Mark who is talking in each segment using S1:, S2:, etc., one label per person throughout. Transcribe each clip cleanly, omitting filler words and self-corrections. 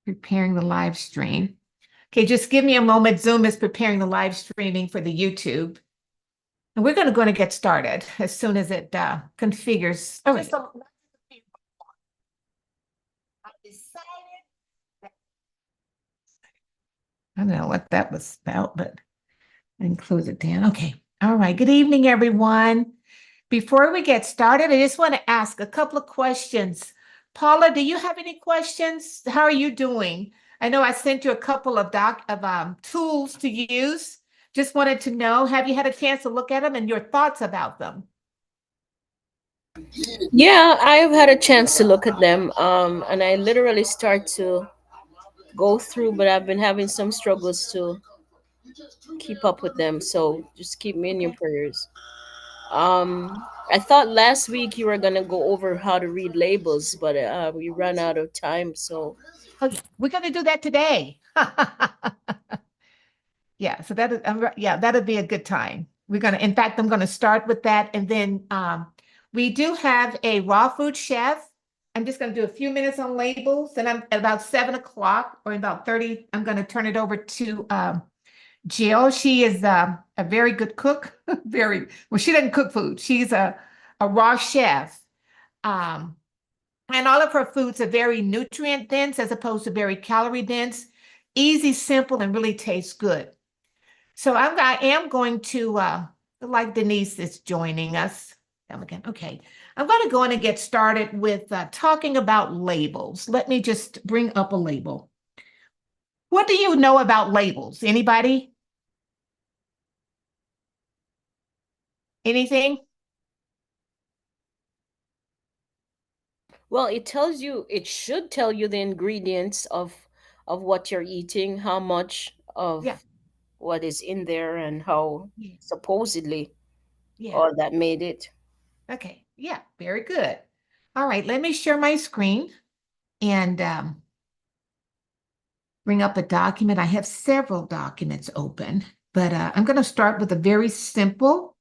S1: Preparing the live stream. Okay, just give me a moment. Zoom is preparing the live streaming for the YouTube. And we're going to get started as soon as it configures. Oh, I don't know what that was about, but I can close it down. Okay. All right. Good evening, everyone. Before we get started, I just want to ask a couple of questions. Paula, do you have any questions? How are you doing? I know I sent you a couple of tools to use. Just wanted to know, have you had a chance to look at them and your thoughts about them?
S2: Yeah, I've had a chance to look at them, and I literally start to go through, but I've been having some struggles to keep up with them. So just keep me in your
S1: Okay.
S2: prayers. I thought last week you were gonna go over how to read labels, but we ran out of time. So
S1: Oh, yeah. We're going to do that today. Yeah, so that is, yeah, that'd be a good time. In fact, I'm gonna start with that, and then we do have a raw food chef. I'm just gonna do a few minutes on labels, and I'm at about 7 o'clock or in about 30. I'm gonna turn it over to Jill. She is a very good cook. Very well. She doesn't cook food. She's a raw chef. Um, and all of her foods are very nutrient dense as opposed to very calorie dense. Easy, simple, and really tastes good. So I am going to, like Denise is joining us. Again. Okay. I'm going to go in and get started with talking about labels. Let me just bring up a label. What do you know about labels? Anybody? Anything?
S2: well, it tells you, it should tell you the ingredients of what you're eating, how much
S1: Yeah.
S2: of what is in there, and how
S1: Yeah.
S2: supposedly
S1: Yeah.
S2: all that made it.
S1: Okay. Yeah. Very good. All right. Let me share my screen and bring up a document. I have several documents open, but I'm going to start with a very simple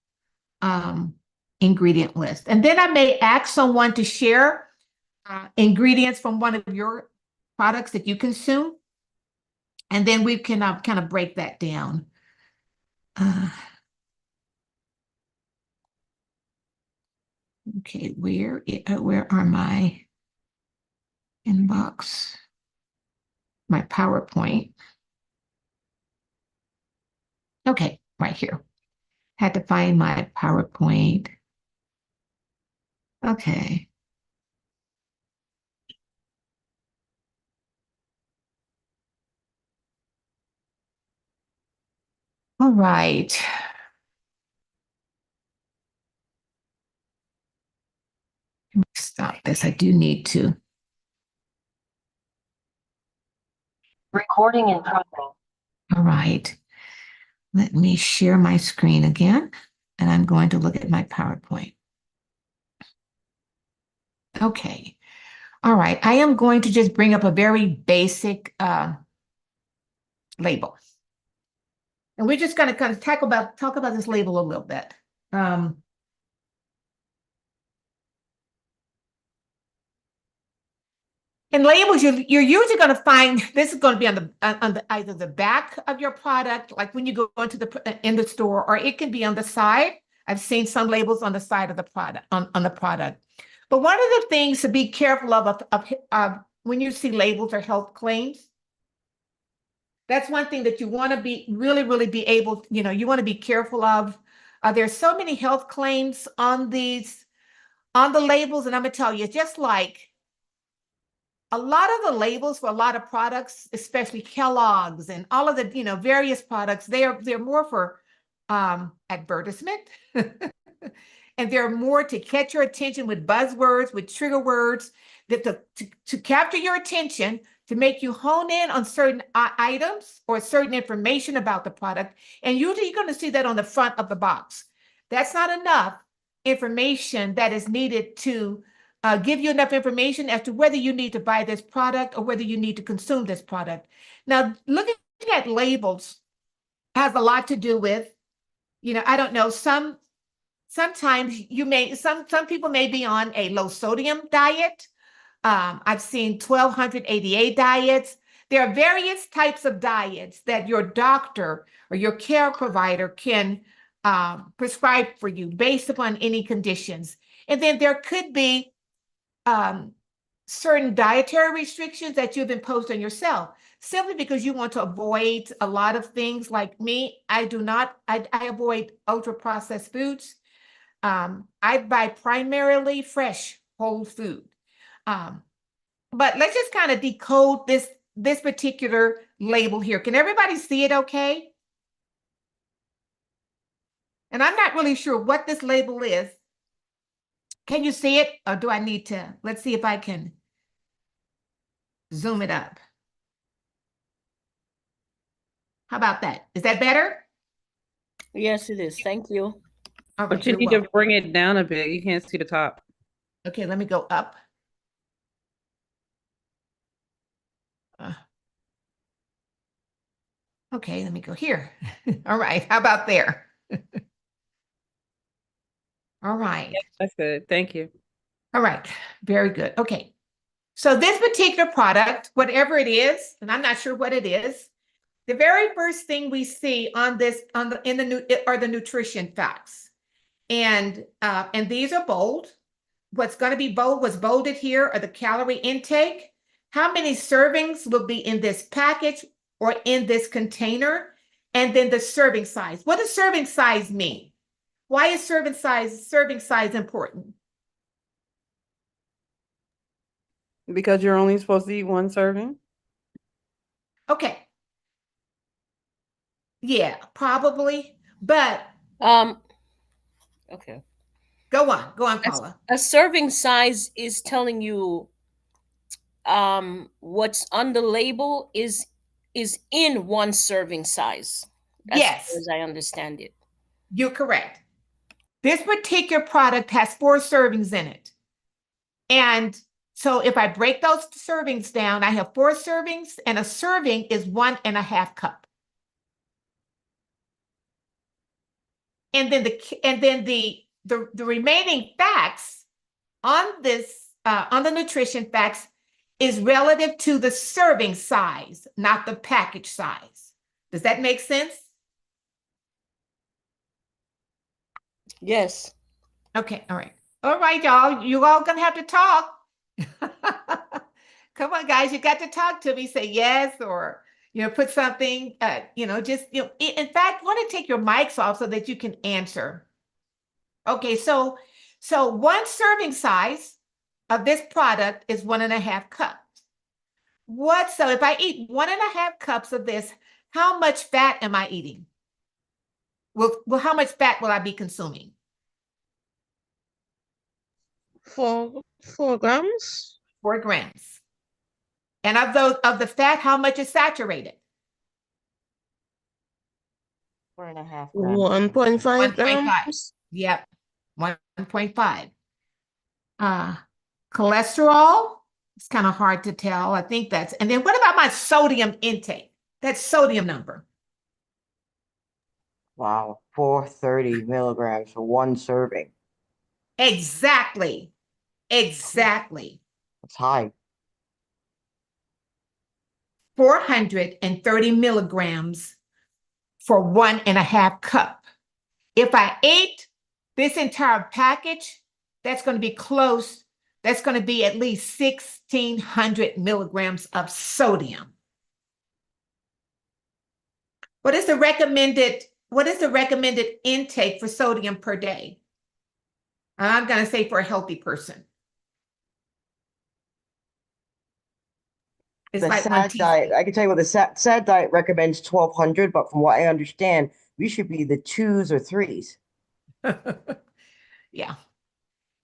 S1: um, ingredient list. And then I may ask someone to share ingredients from one of your products that you consume. And then we can kind of break that down. Uh, okay, where are my inbox? My PowerPoint. Okay, right here. Had to find my PowerPoint. Okay. All right. Stop this. I do need to. Recording in progress. All right. Let me share my screen again, and I'm going to look at my PowerPoint. Okay. All right. I am going to just bring up a very basic label. And we're just going to kind of talk about this label a little bit. In labels, you're usually going to find this is going to be on the either the back of your product, like when you go into the in the store, or it can be on the side. I've seen some labels on the side of the product on the product. But one of the things to be careful of when you see labels or health claims, that's one thing that you want to be really be able, you want to be careful of. There's so many health claims on the labels, and I'm gonna tell you, just like a lot of the labels for a lot of products, especially Kellogg's and all of the various products, they're more for advertisement, and they're more to catch your attention with buzzwords, with trigger words, that to capture your attention, to make you hone in on certain items or certain information about the product. And usually you're going to see that on the front of the box. That's not enough information that is needed to give you enough information as to whether you need to buy this product or whether you need to consume this product. Now, looking at labels has a lot to do with, I don't know, sometimes some people may be on a low sodium diet. I've seen 1288 diets. there are various types of diets that your doctor or your care provider can prescribe for you based upon any conditions. And then there could be certain dietary restrictions that you've imposed on yourself simply because you want to avoid a lot of things. Like me, I avoid ultra processed foods. I buy primarily fresh whole food. But let's just kind of decode this particular label here. Can everybody see it okay? And I'm not really sure what this label is. Can you see it? Or do I need to? Let's see if I can zoom it up. How about that? Is that better?
S2: Yes, it is. Thank you.
S1: All right,
S3: But you
S1: you're
S3: need to
S1: welcome.
S3: bring it down a bit. You can't see the top.
S1: Okay, let me go up. Okay, let me go here. All right, how about there? All right.
S3: That's good. Thank you.
S1: All right, very good. Okay, so this particular product, whatever it is, and I'm not sure what it is, the very first thing we see on this are the nutrition facts, and these are bold. What's going to be bold, what's bolded here are the calorie intake. How many servings will be in this package or in this container? And then the serving size. What does serving size mean? Why is serving size important?
S3: Because you're only supposed to eat one serving?
S1: Okay. Yeah, probably. But
S2: Okay.
S1: go on, Paula.
S2: A serving size is telling you what's on the label is in one serving size, as far
S1: Yes,
S2: as I understand it.
S1: you're correct. This particular product has 4 servings in it. And so if I break those servings down, I have 4 servings, and a serving is 1.5 cup. And then the remaining facts on this on the nutrition facts is relative to the serving size, not the package size. Does that make sense?
S2: Yes.
S1: Okay, all right. All right, y'all. You all gonna have to talk. Come on, guys, you got to talk to me. Say yes, or put something, just in fact, want to take your mics off so that you can answer. Okay, so one serving size of this product is 1.5 cups. So if I eat 1.5 cups of this, how much fat am I eating? Well, how much fat will I be consuming?
S4: 4 grams.
S1: 4 grams. And of the fat, how much is saturated?
S2: 4.5 grams.
S4: 1.5
S1: 1.5.
S4: grams.
S1: Yep, 1.5. Cholesterol, it's kind of hard to tell. I think and then what about my sodium intake? That sodium number.
S5: Wow, 430 milligrams for one serving.
S1: Exactly.
S5: That's high.
S1: 430 milligrams for 1.5 cup. If I ate this entire package, that's going to be close. That's going to be at least 1,600 milligrams of sodium. What is the recommended intake for sodium per day? I'm going to say for a healthy person. It's
S5: The
S1: like one
S5: SAD diet,
S1: teaspoon.
S5: I can tell you what the SAD diet recommends 1,200, but from what I understand, we should be the 2s or 3s.
S1: Yeah.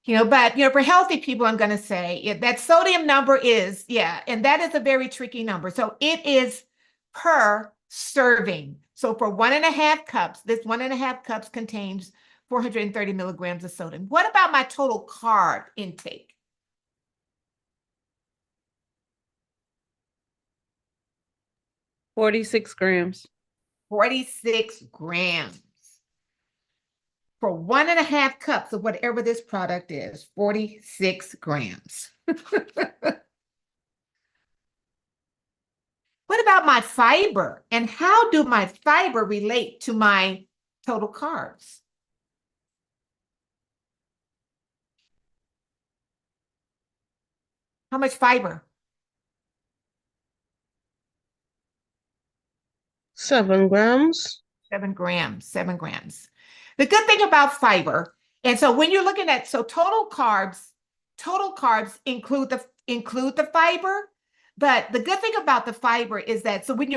S1: But for healthy people, I'm going to say that sodium number is, and that is a very tricky number. So it is per serving. So for 1.5 cups, this 1.5 cups contains 430 milligrams of sodium. What about my total carb intake?
S3: $46 grams.
S1: 46 grams. For 1.5 cups of whatever this product is, 46 grams. about my fiber? And how do my fiber relate to my total carbs? How much fiber?
S4: 7 grams.
S1: 7 grams, 7 grams. The good thing about fiber, and so when you're looking at, so total carbs include the fiber, but the good thing about the fiber is that, so when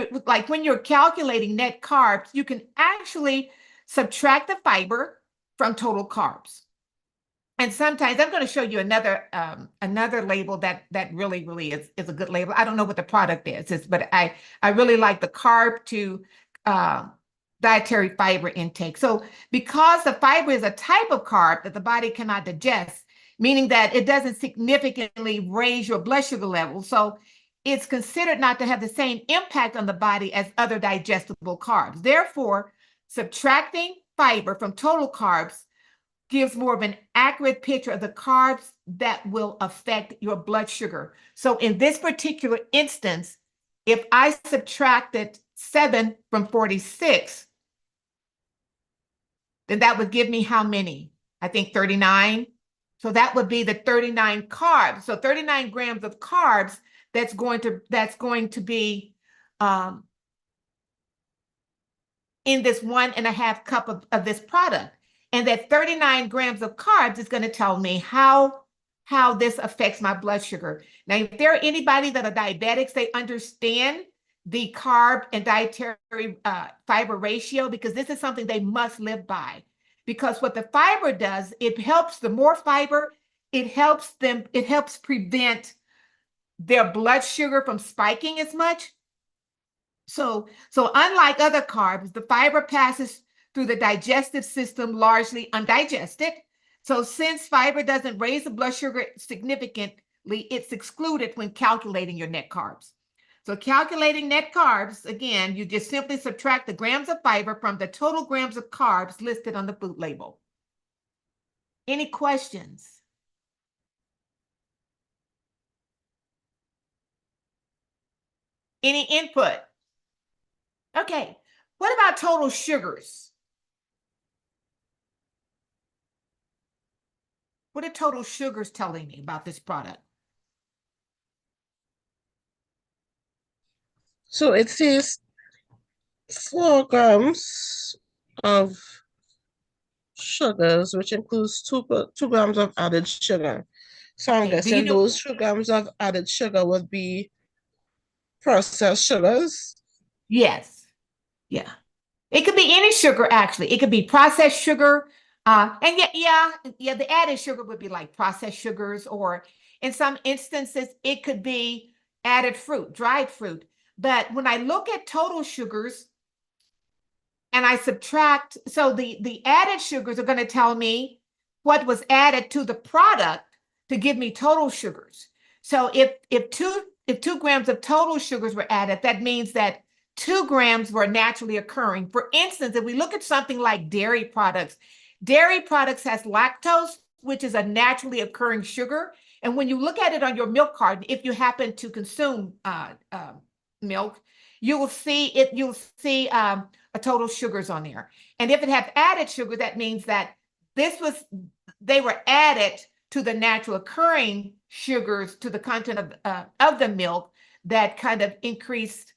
S1: you're calculating net carbs, you can actually subtract the fiber from total carbs. And sometimes I'm going to show you another label that really is a good label. I don't know what the product is, but I really like the carb to dietary fiber intake. So because the fiber is a type of carb that the body cannot digest, meaning that it doesn't significantly raise your blood sugar level. So it's considered not to have the same impact on the body as other digestible carbs. Therefore, subtracting fiber from total carbs gives more of an accurate picture of the carbs that will affect your blood sugar. So in this particular instance, if I subtracted 7 from 46, then that would give me how many? I think 39. So that would be the 39 carbs. So 39 grams of carbs that's going to be in this 1.5 cup of this product. And that 39 grams of carbs is going to tell me how this affects my blood sugar. Now, if there are anybody that are diabetics, they understand the carb and dietary fiber ratio, because this is something they must live by. Because what the fiber does, it helps, the more fiber, it helps prevent their blood sugar from spiking as much. So unlike other carbs, the fiber passes through the digestive system largely undigested. So since fiber doesn't raise the blood sugar significantly, it's excluded when calculating your net carbs. So calculating net carbs, again, you just simply subtract the grams of fiber from the total grams of carbs listed on the food label. Any questions? Any input? Okay, what about total sugars? What are total sugars telling me about this product?
S4: So it says 4 grams of sugars, which includes 2 grams of added sugar. So I'm
S1: Okay,
S4: guessing those 2 grams of added sugar would be processed sugars.
S1: Yes. Yeah. It could be any sugar, actually. It could be processed sugar. And the added sugar would be like processed sugars, or in some instances, it could be added fruit, dried fruit. But when I look at total sugars and I subtract, so the added sugars are going to tell me what was added to the product to give me total sugars. So if 2 grams of total sugars were added, that means that 2 grams were naturally occurring. For instance, if we look at something like dairy products has lactose, which is a naturally occurring sugar. And when you look at it on your milk carton, if you happen to consume milk, you'll see a total sugars on there. And if it has added sugar, that means that they were added to the natural occurring sugars, to the content of the milk, that kind of increased.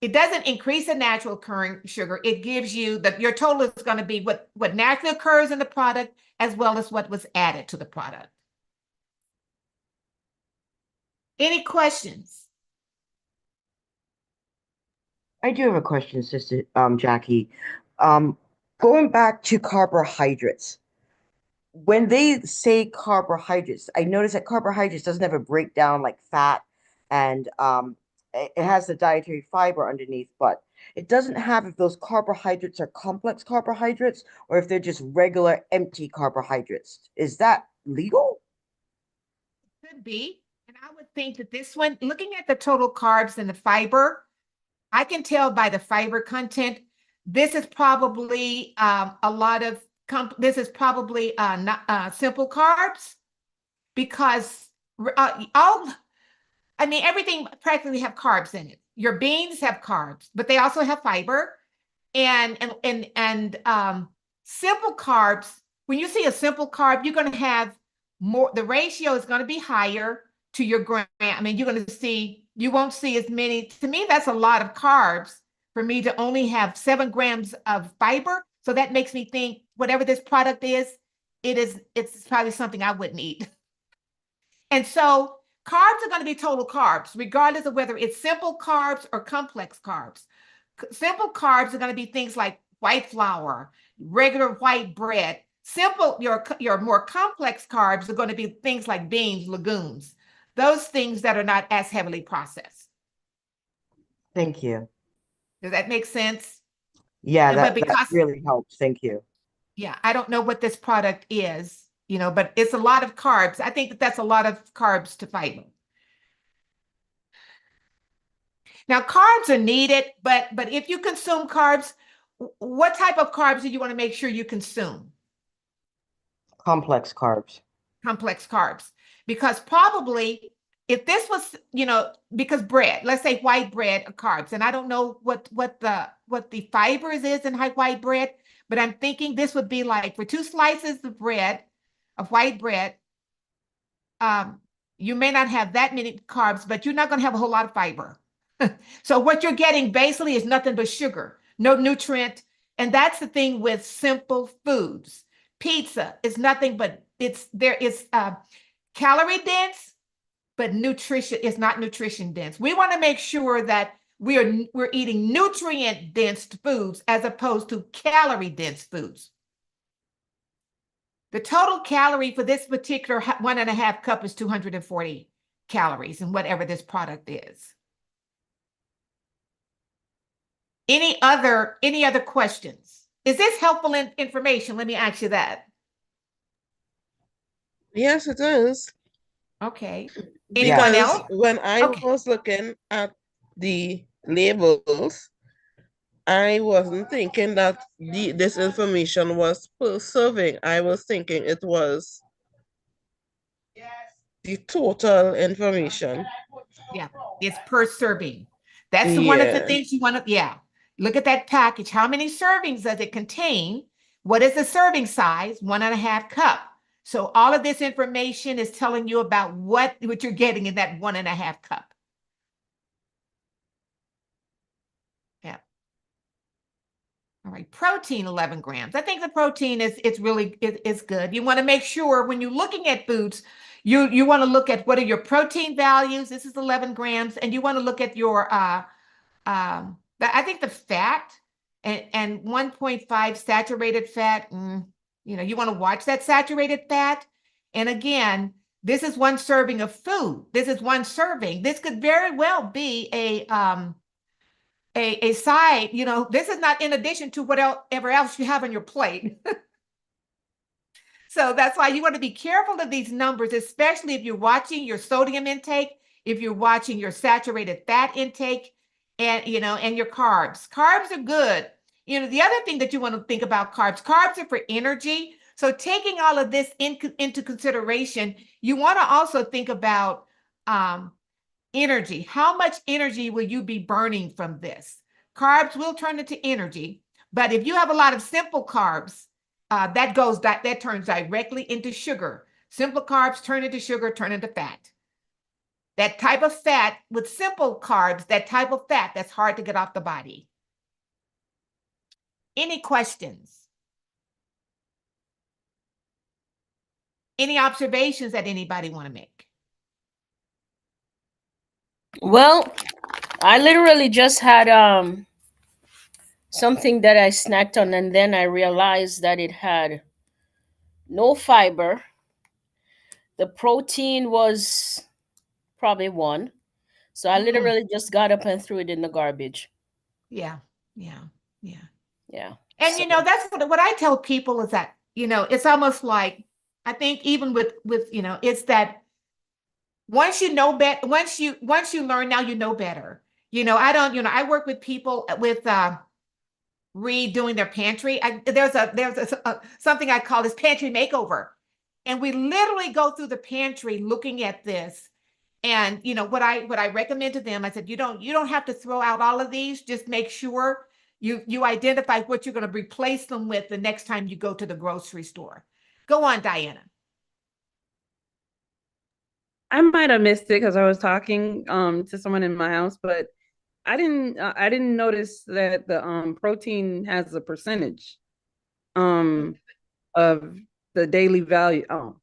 S1: It doesn't increase the natural occurring sugar. It gives you your total is going to be what naturally occurs in the product, as well as what was added to the product. Any questions?
S5: I do have a question, Sister Jackie. Going back to carbohydrates, when they say carbohydrates, I notice that carbohydrates doesn't have a breakdown like fat, and it has the dietary fiber underneath, but it doesn't have if those carbohydrates are complex carbohydrates or if they're just regular empty carbohydrates. Is that legal?
S1: Could be. And I would think that this one, looking at the total carbs and the fiber, I can tell by the fiber content, this is probably this is probably not simple carbs, because everything practically have carbs in it. your beans have carbs, but they also have fiber. And simple carbs, when you see a simple carb, you're going to have more, the ratio is going to be higher to your gram. I mean, you're going to see, you won't see as many. To me, that's a lot of carbs for me to only have 7 grams of fiber. So that makes me think whatever this product is, it's probably something I wouldn't eat. And so carbs are going to be total carbs, regardless of whether it's simple carbs or complex carbs. Simple carbs are going to be things like white flour, regular white bread. Simple, your more complex carbs are going to be things like beans, legumes, those things that are not as heavily processed.
S5: Thank you.
S1: Does that make sense?
S5: Yeah,
S1: But
S5: that
S1: because,
S5: really helps. Thank you.
S1: yeah, I don't know what this product is, but it's a lot of carbs. I think that's a lot of carbs to fiber. Now, carbs are needed, but if you consume carbs, what type of carbs do you want to make sure you consume?
S5: Complex carbs.
S1: Complex carbs. Because probably if this was, because bread, let's say white bread are carbs, and I don't know what the fibers is in white bread, but I'm thinking this would be like for 2 slices of bread, of white bread, you may not have that many carbs, but you're not going to have a whole lot of fiber. So what you're getting basically is nothing but sugar, no nutrient. And that's the thing with simple foods. Pizza is nothing but it's calorie dense, but nutrition is not nutrition dense. We want to make sure that we're eating nutrient dense foods as opposed to calorie dense foods. The total calorie for this particular 1.5 cup is 240 calories in whatever this product is. Any other questions? Is this helpful information? Let me ask you that.
S4: Yes, it is.
S1: Okay. Anyone
S4: Because
S1: else?
S4: when I
S1: Okay.
S4: was looking at the labels, I wasn't thinking that this information was per serving. I was thinking it was the total information.
S1: Yeah, it's per serving. That's one of the
S4: Yeah.
S1: things you want to, yeah. Look at that package. How many servings does it contain? What is the serving size? 1.5 cup. So all of this information is telling you about what you're getting in that 1.5 cup. Yeah. All right, protein 11 grams. I think the protein is really good. You want to make sure when you're looking at foods, you want to look at what are your protein values. This is 11 grams, and you want to look at your I think the fat and 1.5 saturated fat. You want to watch that saturated fat. And again, this is 1 serving of food. This is 1 serving. This could very well be a side, this is not in addition to whatever else you have on your plate. So that's why you want to be careful of these numbers, especially if you're watching your sodium intake, if you're watching your saturated fat intake, and your carbs. Carbs are good. The other thing that you want to think about carbs are for energy. So taking all of this into consideration, you want to also think about energy. How much energy will you be burning from this? Carbs will turn into energy, but if you have a lot of simple carbs, that turns directly into sugar. Simple carbs turn into sugar, turn into fat. That type of fat with simple carbs, that type of fat that's hard to get off the body. Any questions? Any observations that anybody want to make?
S2: Well, I literally just had something that I snacked on, and then I realized that it had no fiber. The protein was probably 1. So I literally just got up and threw it in the garbage.
S1: Yeah.
S2: Yeah.
S1: And
S2: So-
S1: that's what I tell people is that, it's almost like, I think even with it's that once you know better, once you learn, now you know better. I work with people with redoing their pantry. There's something I call this pantry makeover. And we literally go through the pantry looking at this. And what I recommend to them, I said, you don't have to throw out all of these. Just make sure you identify what you're going to replace them with the next time you go to the grocery store. Go on, Diana.
S3: I might have missed it because I was talking to someone in my house, but I didn't notice that the protein has a percentage of the daily value. Oh,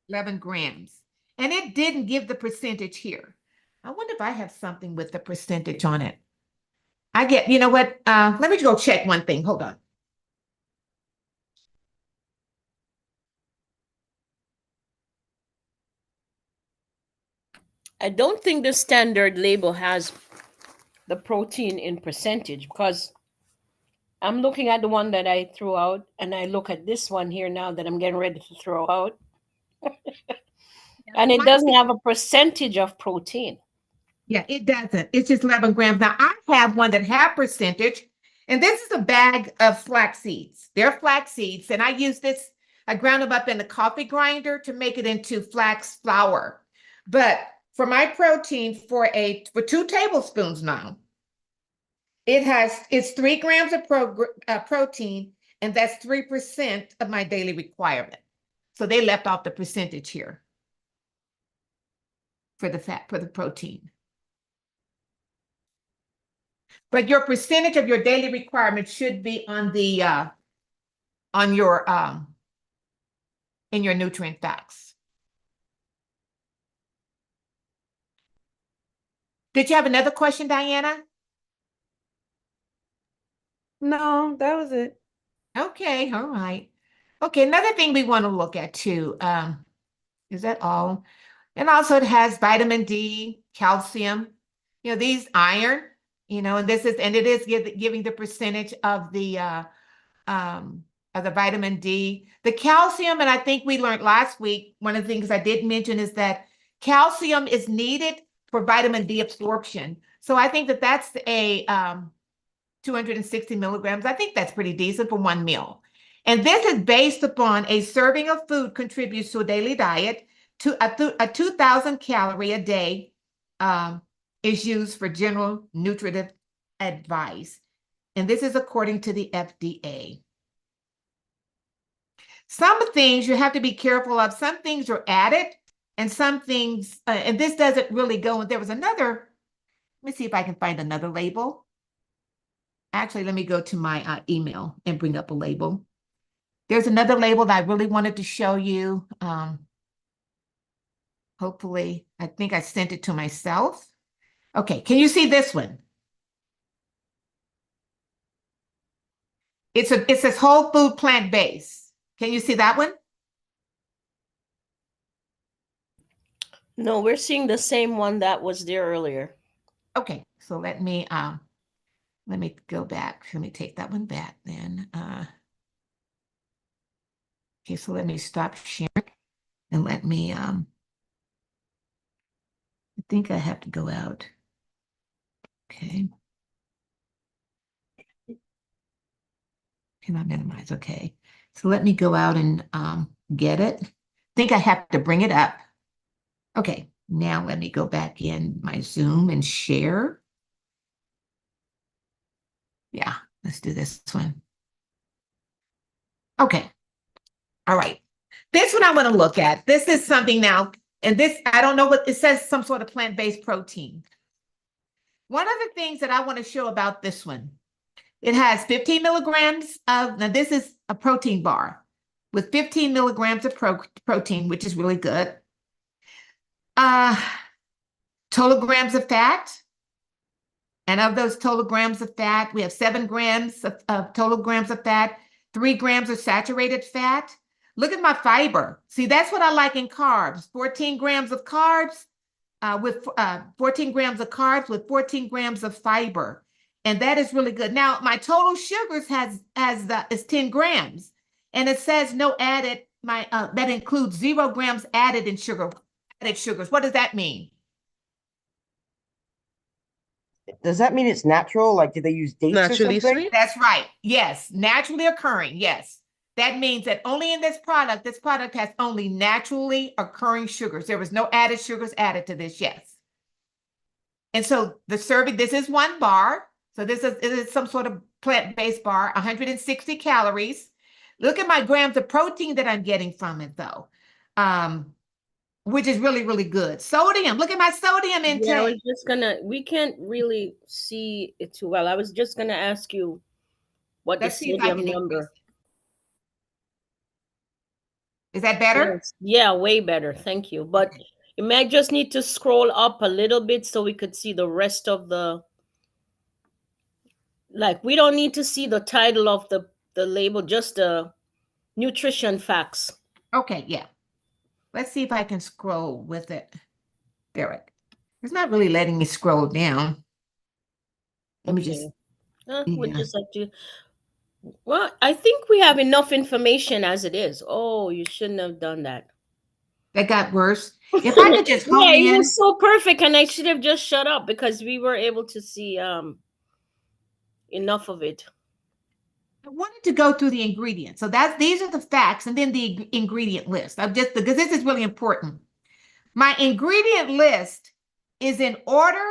S1: 11 grams. And it didn't give the percentage here. I wonder if I have something with the percentage on it. You know what? Let me go check one thing. Hold on.
S2: I don't think the standard label has the protein in percentage, because I'm looking at the one that I threw out, and I look at this one here now that I'm getting ready to throw out, and it doesn't have a percentage of protein.
S1: Yeah, it doesn't. It's just 11 grams. Now, I have one that have percentage, and this is a bag of flax seeds. They're flax seeds, and I use this, I ground them up in the coffee grinder to make it into flax flour. But for my protein, for 2 tablespoons now, it's 3 grams of protein, and that's 3% of my daily requirement. So they left off the percentage here for the protein. But your percentage of your daily requirement should be on the in your nutrient facts. Did you have another question, Diana?
S3: no, that was it.
S1: Okay, all right. Okay, another thing we want to look at too, is that all? And also it has vitamin D, calcium, these iron, and it is giving the percentage of the vitamin D. The calcium, and I think we learned last week, one of the things I did mention is that calcium is needed for vitamin D absorption. So I think that's a 260 milligrams. I think that's pretty decent for one meal. And this is based upon a serving of food contributes to a daily diet. A 2,000 calorie a day is used for general nutritive advice. And this is according to the FDA. Some things you have to be careful of. Some things are added, and some things, and this doesn't really go. And there was another, let me see if I can find another label. Actually, let me go to my email and bring up a label. There's another label that I really wanted to show you. Hopefully, I think I sent it to myself. Okay, can you see this one? It says whole food plant-based. Can you see that one?
S2: No, we're seeing the same one that was there earlier.
S1: Okay, so let me go back. Let me take that one back then. Okay, so let me stop sharing and let me I think I have to go out. Okay. Can I minimize? Okay. So let me go out and get it. I think I have to bring it up. Okay, now let me go back in my Zoom and share. Yeah, let's do this one. Okay. All right. This one I want to look at. This is something now, and this, I don't know what it says, some sort of plant-based protein. One of the things that I want to show about this one, it has 15 milligrams of, now this is a protein bar with 15 milligrams of protein, which is really good. Total grams of fat. And of those total grams of fat, we have 7 grams of total grams of fat, 3 grams of saturated fat. Look at my fiber. See, that's what I like in carbs. 14 grams of carbs with 14 grams of carbs with 14 grams of fiber. And that is really good. Now, my total sugars is 10 grams. And it says no added, that includes 0 grams added in added sugars. What does that mean?
S5: Does that mean it's natural? Like, did they use dates or
S4: Naturally
S5: something?
S4: sweet?
S1: That's right. Yes. Naturally occurring. Yes. that means that only in this product has only naturally occurring sugars. There was no added sugars added to this, yes. And so the serving, this is 1 bar. So this is some sort of plant-based bar, 160 calories. Look at my grams of protein that I'm getting from it though, which is really, really good. Sodium, look at my sodium intake.
S2: Yeah, I was just gonna, we can't really see it too well. I was just gonna ask you what
S1: Let's
S2: the
S1: see if I
S2: sodium
S1: can
S2: number.
S1: increase it. Is that better?
S2: Yes. Yeah, way better. Thank you. But
S1: Okay.
S2: you might just need to scroll up a little bit so we could see the rest of the, like, we don't need to see the title of the label, just the nutrition facts.
S1: Okay, yeah. Let's see if I can scroll with it. There it. It's not really letting me scroll down. Let me just,
S2: We'll
S1: yeah.
S2: just have to. Well, I think we have enough information as it is. Oh, you shouldn't have done that.
S1: That got worse. If I could just
S2: Yeah,
S1: hone
S2: it
S1: in.
S2: was so perfect, and I should have just shut up because we were able to see enough of it.
S1: I wanted to go through the ingredients. So these are the facts and then the ingredient list. I've just, because this is really important. My ingredient list is in order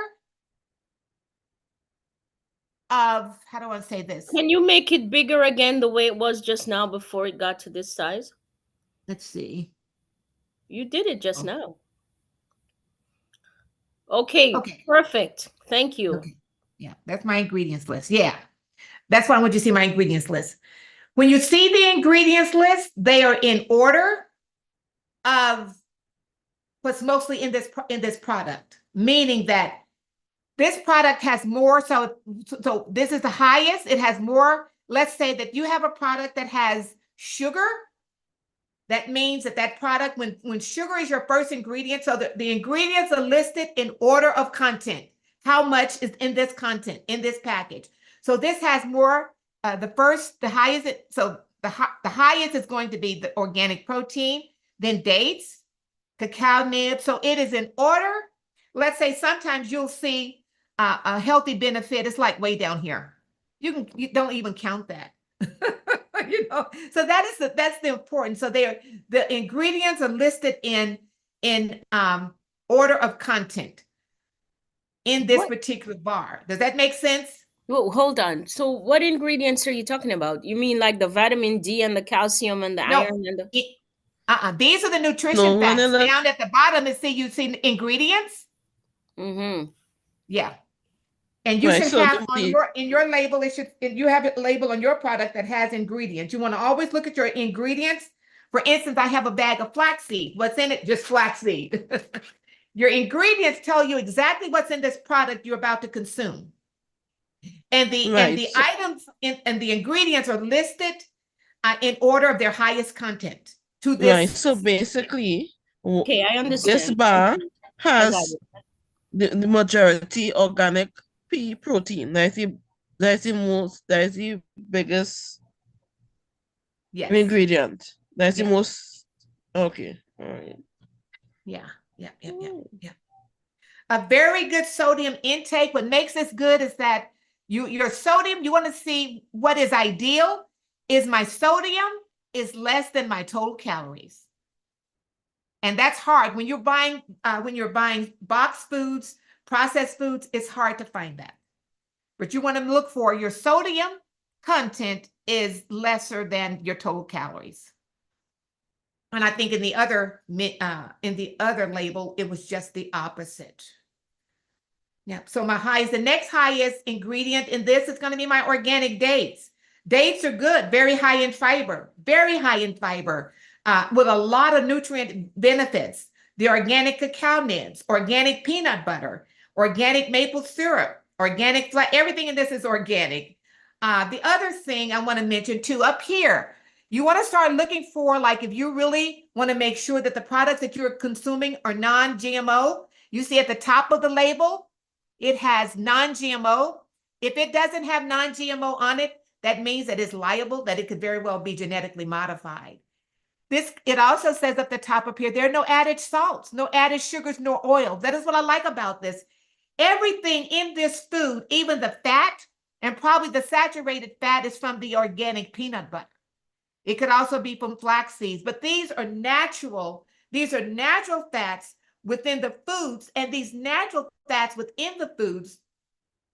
S1: of, how do I say this?
S2: Can you make it bigger again the way it was just now before it got to this size?
S1: Let's see.
S2: You did it just
S1: Oh.
S2: now. Okay,
S1: Okay.
S2: perfect. Thank you.
S1: Okay. Yeah, that's my ingredients list. Yeah. That's why I want you to see my ingredients list. When you see the ingredients list, they are in order of what's mostly in this product, meaning that this product has more. So this is the highest. It has more. Let's say that you have a product that has sugar. That means that product, when sugar is your first ingredient, so the ingredients are listed in order of content. How much is in this content, in this package? So this has more, the highest, so the highest is going to be the organic protein, then dates, cacao nibs. So it is in order. Let's say sometimes you'll see a healthy benefit. It's like way down here. You don't even count that. So that's the important. So the ingredients are listed in order of content in this particular bar. Does that make sense?
S2: Well, hold on. So what ingredients are you talking about? You mean like the vitamin D and the calcium and the iron and the...
S1: These are the nutrition facts. Down at the bottom, you see ingredients.
S2: Mm-hmm.
S1: Yeah. And you should have on your label, you have a label on your product that has ingredients. You want to always look at your ingredients. For instance, I have a bag of flaxseed. What's in it? Just flaxseed. Your ingredients tell you exactly what's in this product you're about to consume. And the items and the ingredients are listed in order of their highest content to this.
S4: Right. So basically,
S2: okay, I understand.
S4: This bar has the majority organic pea protein. That's the biggest ingredient. That's the most. Okay. All right.
S1: Yeah. A very good sodium intake. What makes this good is that your sodium, you want to see what is ideal, is my sodium is less than my total calories. And that's hard. When you're buying boxed foods, processed foods, it's hard to find that. But you want to look for your sodium content is lesser than your total calories. And I think in the other label, it was just the opposite. Yeah. So the next highest ingredient in this is going to be my organic dates. Dates are good, very high in fiber, with a lot of nutrient benefits. The organic cacao nibs, organic peanut butter, organic maple syrup, organic fat, everything in this is organic. The other thing I want to mention too, up here, you want to start looking for, like, if you really want to make sure that the products that you're consuming are non-GMO, you see at the top of the label, it has non-GMO. If it doesn't have non-GMO on it, that means that it's liable, that it could very well be genetically modified. It also says at the top up here, there are no added salts, no added sugars, nor oil. That is what I like about this. Everything in this food, even the fat, and probably the saturated fat, is from the organic peanut butter. It could also be from flax seeds, but these are natural fats within the foods, and these natural fats within the foods,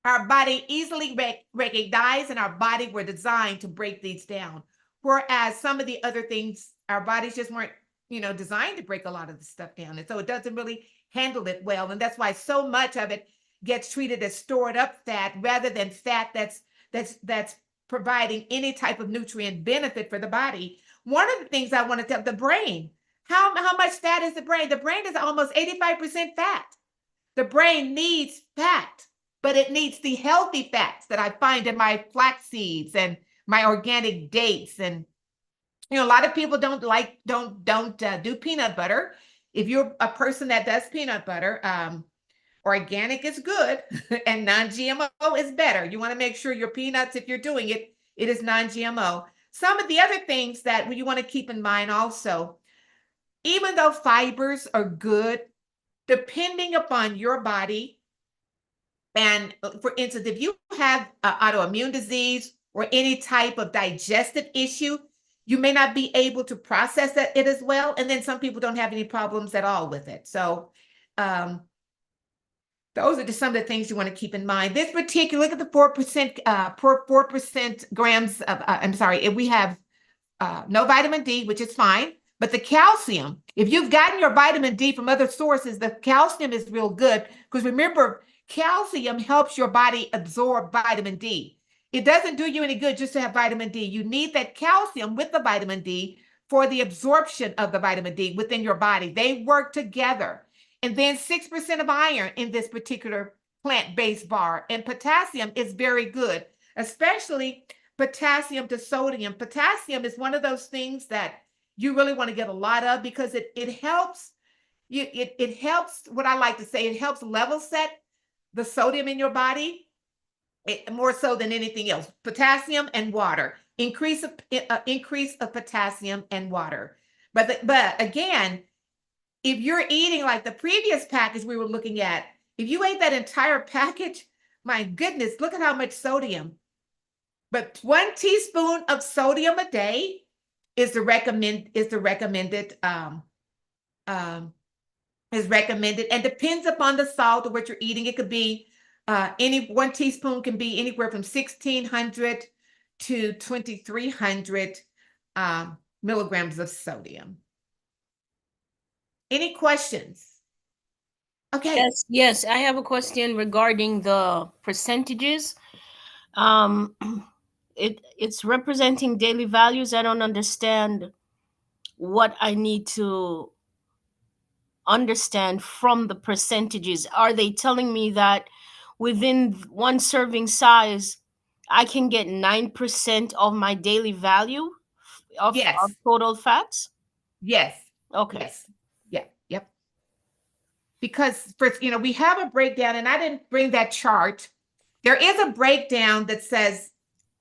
S1: our body easily recognize, and our body were designed to break these down. Whereas some of the other things, our bodies just weren't, designed to break a lot of the stuff down. And so it doesn't really handle it well. And that's why so much of it gets treated as stored up fat rather than fat that's providing any type of nutrient benefit for the body. One of the things I want to tell the brain, how much fat is the brain? The brain is almost 85% fat. The brain needs fat, but it needs the healthy fats that I find in my flax seeds and my organic dates. And a lot of people don't do peanut butter. If you're a person that does peanut butter, organic is good and non-GMO is better. You want to make sure your peanuts, if you're doing it, it is non-GMO. Some of the other things that you want to keep in mind also, even though fibers are good, depending upon your body, and for instance, if you have autoimmune disease or any type of digestive issue, you may not be able to process it as well. And then some people don't have any problems at all with it. So those are just some of the things you want to keep in mind. This particular, look at the 4%, 4% grams of, I'm sorry, if we have no vitamin D, which is fine, but the calcium, if you've gotten your vitamin D from other sources, the calcium is real good, because remember, calcium helps your body absorb vitamin D. It doesn't do you any good just to have vitamin D. You need that calcium with the vitamin D for the absorption of the vitamin D within your body. They work together. And then 6% of iron in this particular plant-based bar. And potassium is very good, especially potassium to sodium. Potassium is one of those things that you really want to get a lot of, because it helps you, it helps, what I like to say, it helps level set the sodium in your body, more so than anything else. Potassium and water, increase of potassium and water. But again, if you're eating like the previous package we were looking at, if you ate that entire package, my goodness, look at how much sodium. But 1 teaspoon of sodium a day is recommended, and depends upon the salt of what you're eating. It could be any 1 teaspoon can be anywhere from 1,600 to 2,300 milligrams of sodium. Any questions? Okay.
S2: Yes, I have a question regarding the percentages. It's representing daily values. I don't understand what I need to understand from the percentages. Are they telling me that within 1 serving size, I can get 9% of my daily value of
S1: Yes.
S2: total fats?
S1: Yes.
S2: Okay.
S1: Yes. Yeah. Yep. Because first, we have a breakdown, and I didn't bring that chart. There is a breakdown that says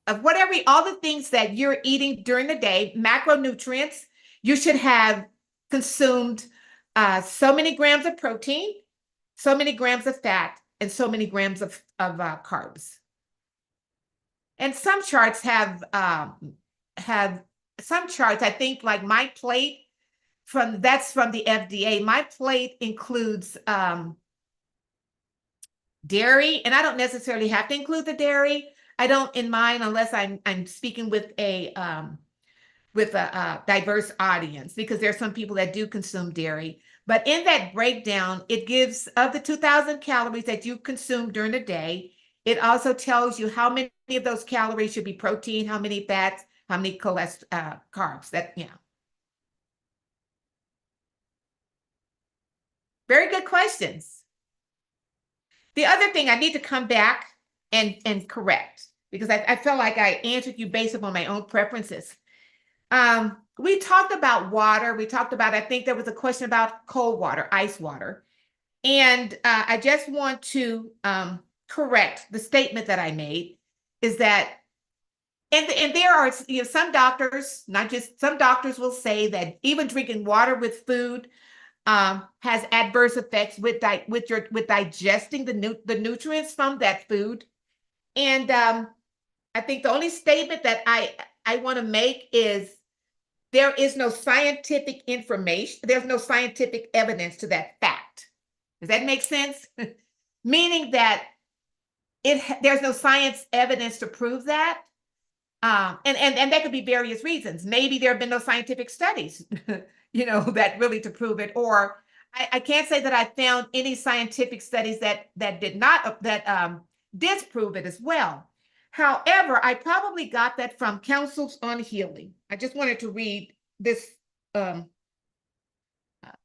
S1: of all the things that you're eating during the day, macronutrients, you should have consumed so many grams of protein, so many grams of fat, and so many grams of carbs. And some charts have some charts, I think, like my plate, that's from the FDA. My plate includes dairy, and I don't necessarily have to include the dairy. I don't in mine unless I'm speaking with a diverse audience, because there's some people that do consume dairy. But in that breakdown, it gives of the 2,000 calories that you consume during the day. It also tells you how many of those calories should be protein, how many fats, how many carbs. Very good questions. The other thing I need to come back and correct, because I feel like I answered you based upon my own preferences. We talked about water. We talked about, I think there was a question about cold water, ice water. And I just want to correct the statement that I made, is that, and there are some doctors, not just some doctors, will say that even drinking water with food has adverse effects with digesting the nutrients from that food. And I think the only statement that I want to make is there is no scientific information, there's no scientific evidence to that fact. Does that make sense? Meaning that there's no science evidence to prove that. And there could be various reasons. Maybe there have been no scientific studies, that really to prove it. Or I can't say that I found any scientific studies that disprove it as well. However, I probably got that from Counsels on Healing. I just wanted to read this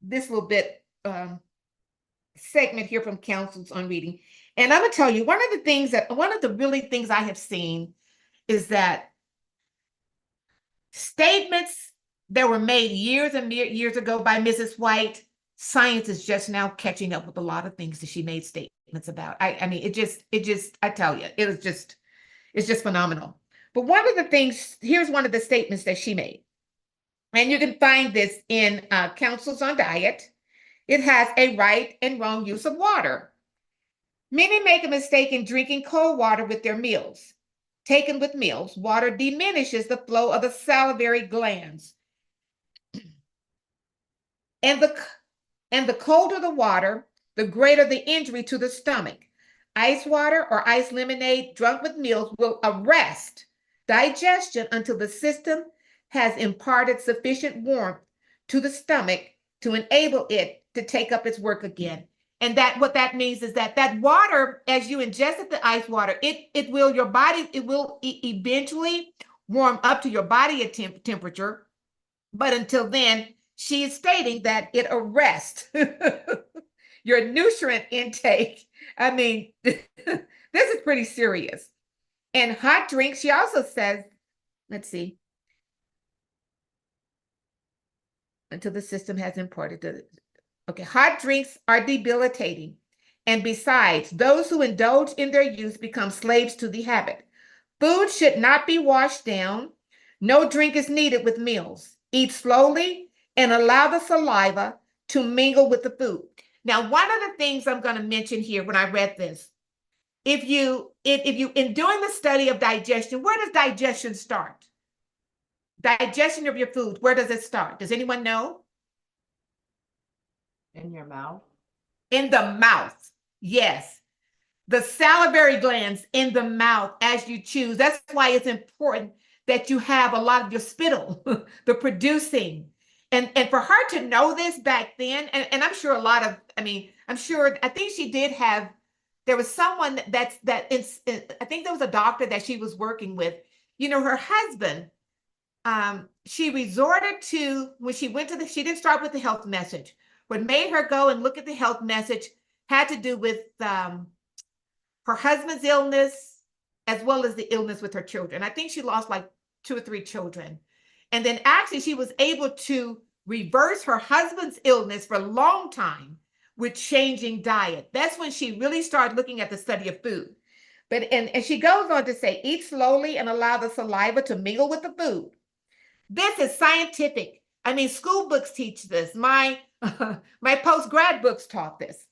S1: this little bit segment here from Counsels on Reading. And I'm gonna tell you, one of the really things I have seen is that statements that were made years and years ago by Mrs. White, science is just now catching up with a lot of things that she made statements about. I mean, I tell you, it's just phenomenal. But one of the things, here's one of the statements that she made. And you can find this in Counsels on Diet. It has a right and wrong use of water. Many make a mistake in drinking cold water with their meals. Taken with meals, water diminishes the flow of the salivary glands. And the colder the water, the greater the injury to the stomach. Ice water or ice lemonade drunk with meals will arrest digestion until the system has imparted sufficient warmth to the stomach to enable it to take up its work again. And what that means is that water, as you ingested the ice water, it will eventually warm up to your body temperature. But until then, she is stating that it arrests your nutrient intake. I mean, this is pretty serious. And hot drinks, she also says, let's see, until the system has imparted okay, hot drinks are debilitating. And besides, those who indulge in their use become slaves to the habit. Food should not be washed down. No drink is needed with meals. Eat slowly and allow the saliva to mingle with the food. Now, one of the things I'm going to mention here when I read this, if you in doing the study of digestion, where does digestion start? Digestion of your food, where does it start? Does anyone know?
S5: In your mouth?
S1: In the mouth, yes. The salivary glands in the mouth as you chew. That's why it's important that you have a lot of your spittle, the producing. And for her to know this back then, and I'm sure I think she did have, there was someone I think there was a doctor that she was working with. Her husband, she resorted to, when she went to she didn't start with the health message. What made her go and look at the health message had to do with her husband's illness, as well as the illness with her children. I think she lost like 2 or 3 children. And then actually she was able to reverse her husband's illness for a long time with changing diet. That's when she really started looking at the study of food. But and she goes on to say, eat slowly and allow the saliva to mingle with the food. This is scientific. I mean, school books teach this. My post-grad books taught this.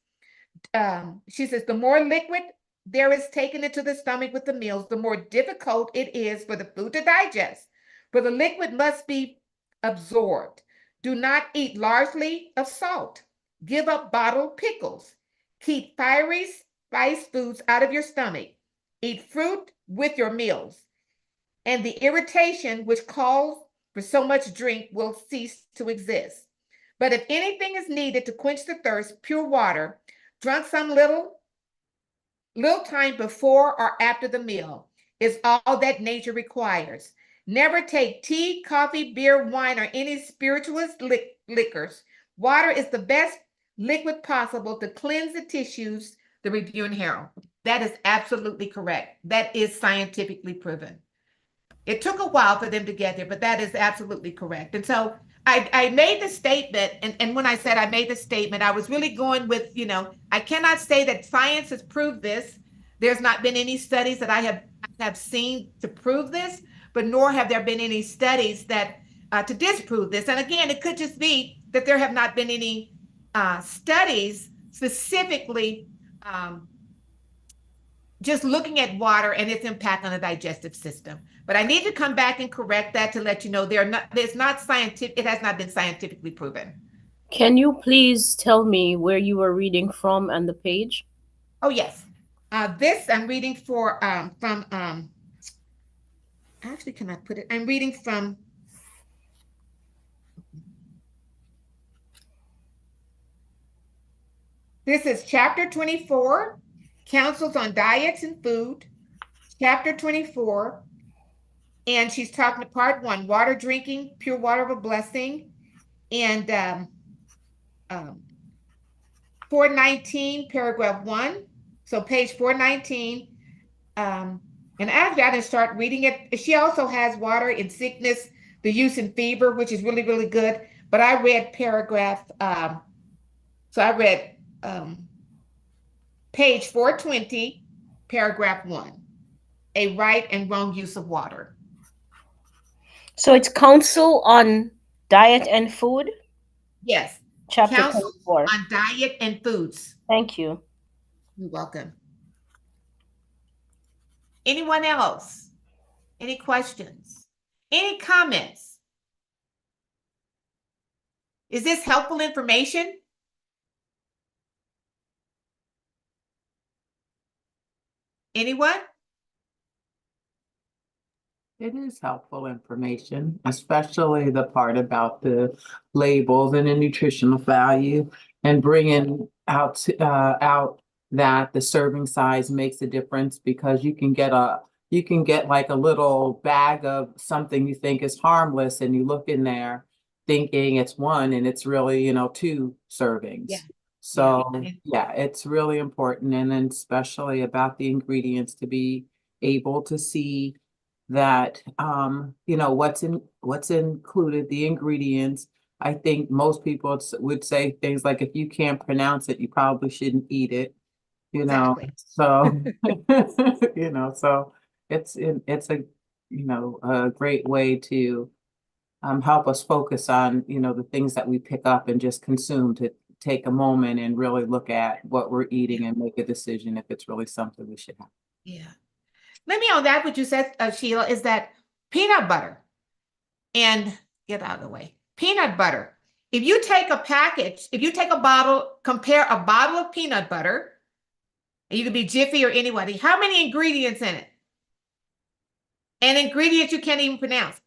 S1: She says, the more liquid there is taken into the stomach with the meals, the more difficult it is for the food to digest. For the liquid must be absorbed. Do not eat largely of salt. Give up bottled pickles. Keep fiery spice foods out of your stomach. Eat fruit with your meals. And the irritation which calls for so much drink will cease to exist. But if anything is needed to quench the thirst, pure water, drunk some little time before or after the meal, is all that nature requires. Never take tea, coffee, beer, wine, or any spirituous liquors. Water is the best liquid possible to cleanse the tissues, the review and harrow. That is absolutely correct. That is scientifically proven. It took a while for them to get there, but that is absolutely correct. And so I made the statement, and when I said I made the statement, I was really going with, I cannot say that science has proved this. There's not been any studies that I have seen to prove this, but nor have there been any studies that to disprove this. And again, it could just be that there have not been any studies specifically just looking at water and its impact on the digestive system. But I need to come back and correct that to let you know there's not scientific, it has not been scientifically proven.
S2: Can you please tell me where you were reading from and the page?
S1: Oh, yes. This I'm reading from actually, can I put it? I'm reading from this is chapter 24, Counsels on Diets and Food, chapter 24, and she's talking to part 1, water drinking, pure water of a blessing, and 419, paragraph 1. So page 419. And after that, I start reading it. She also has water in sickness, the use in fever, which is really, really good. But I read paragraph, so I read page 420, paragraph 1, a right and wrong use of water.
S2: So it's Counsel on Diet and Food,
S1: Yes.
S2: chapter
S1: Counsel
S2: 24.
S1: on diet and foods.
S2: Thank you.
S1: You're welcome. Anyone else? Any questions? Any comments? Is this helpful information? Anyone?
S6: It is helpful information, especially the part about the labels and the nutritional value and bringing out that the serving size makes a difference because you can get like a little bag of something you think is harmless and you look in there thinking it's one and it's really, 2 servings.
S1: Yeah.
S6: So yeah, it's really important. And then especially about the ingredients to be able to see that what's included, the ingredients. I think most people would say things like, if you can't pronounce it, you probably shouldn't eat it,
S1: Exactly.
S6: so so it's a great way to help us focus on the things that we pick up and just consume, to take a moment and really look at what we're eating and make a decision if it's really something we should have.
S1: Yeah. Let me on that, what you said, Sheila, is that peanut butter, and get out of the way, peanut butter. If you take a bottle, compare a bottle of peanut butter, and you could be Jiffy or anybody, how many ingredients in it? And ingredients you can't even pronounce.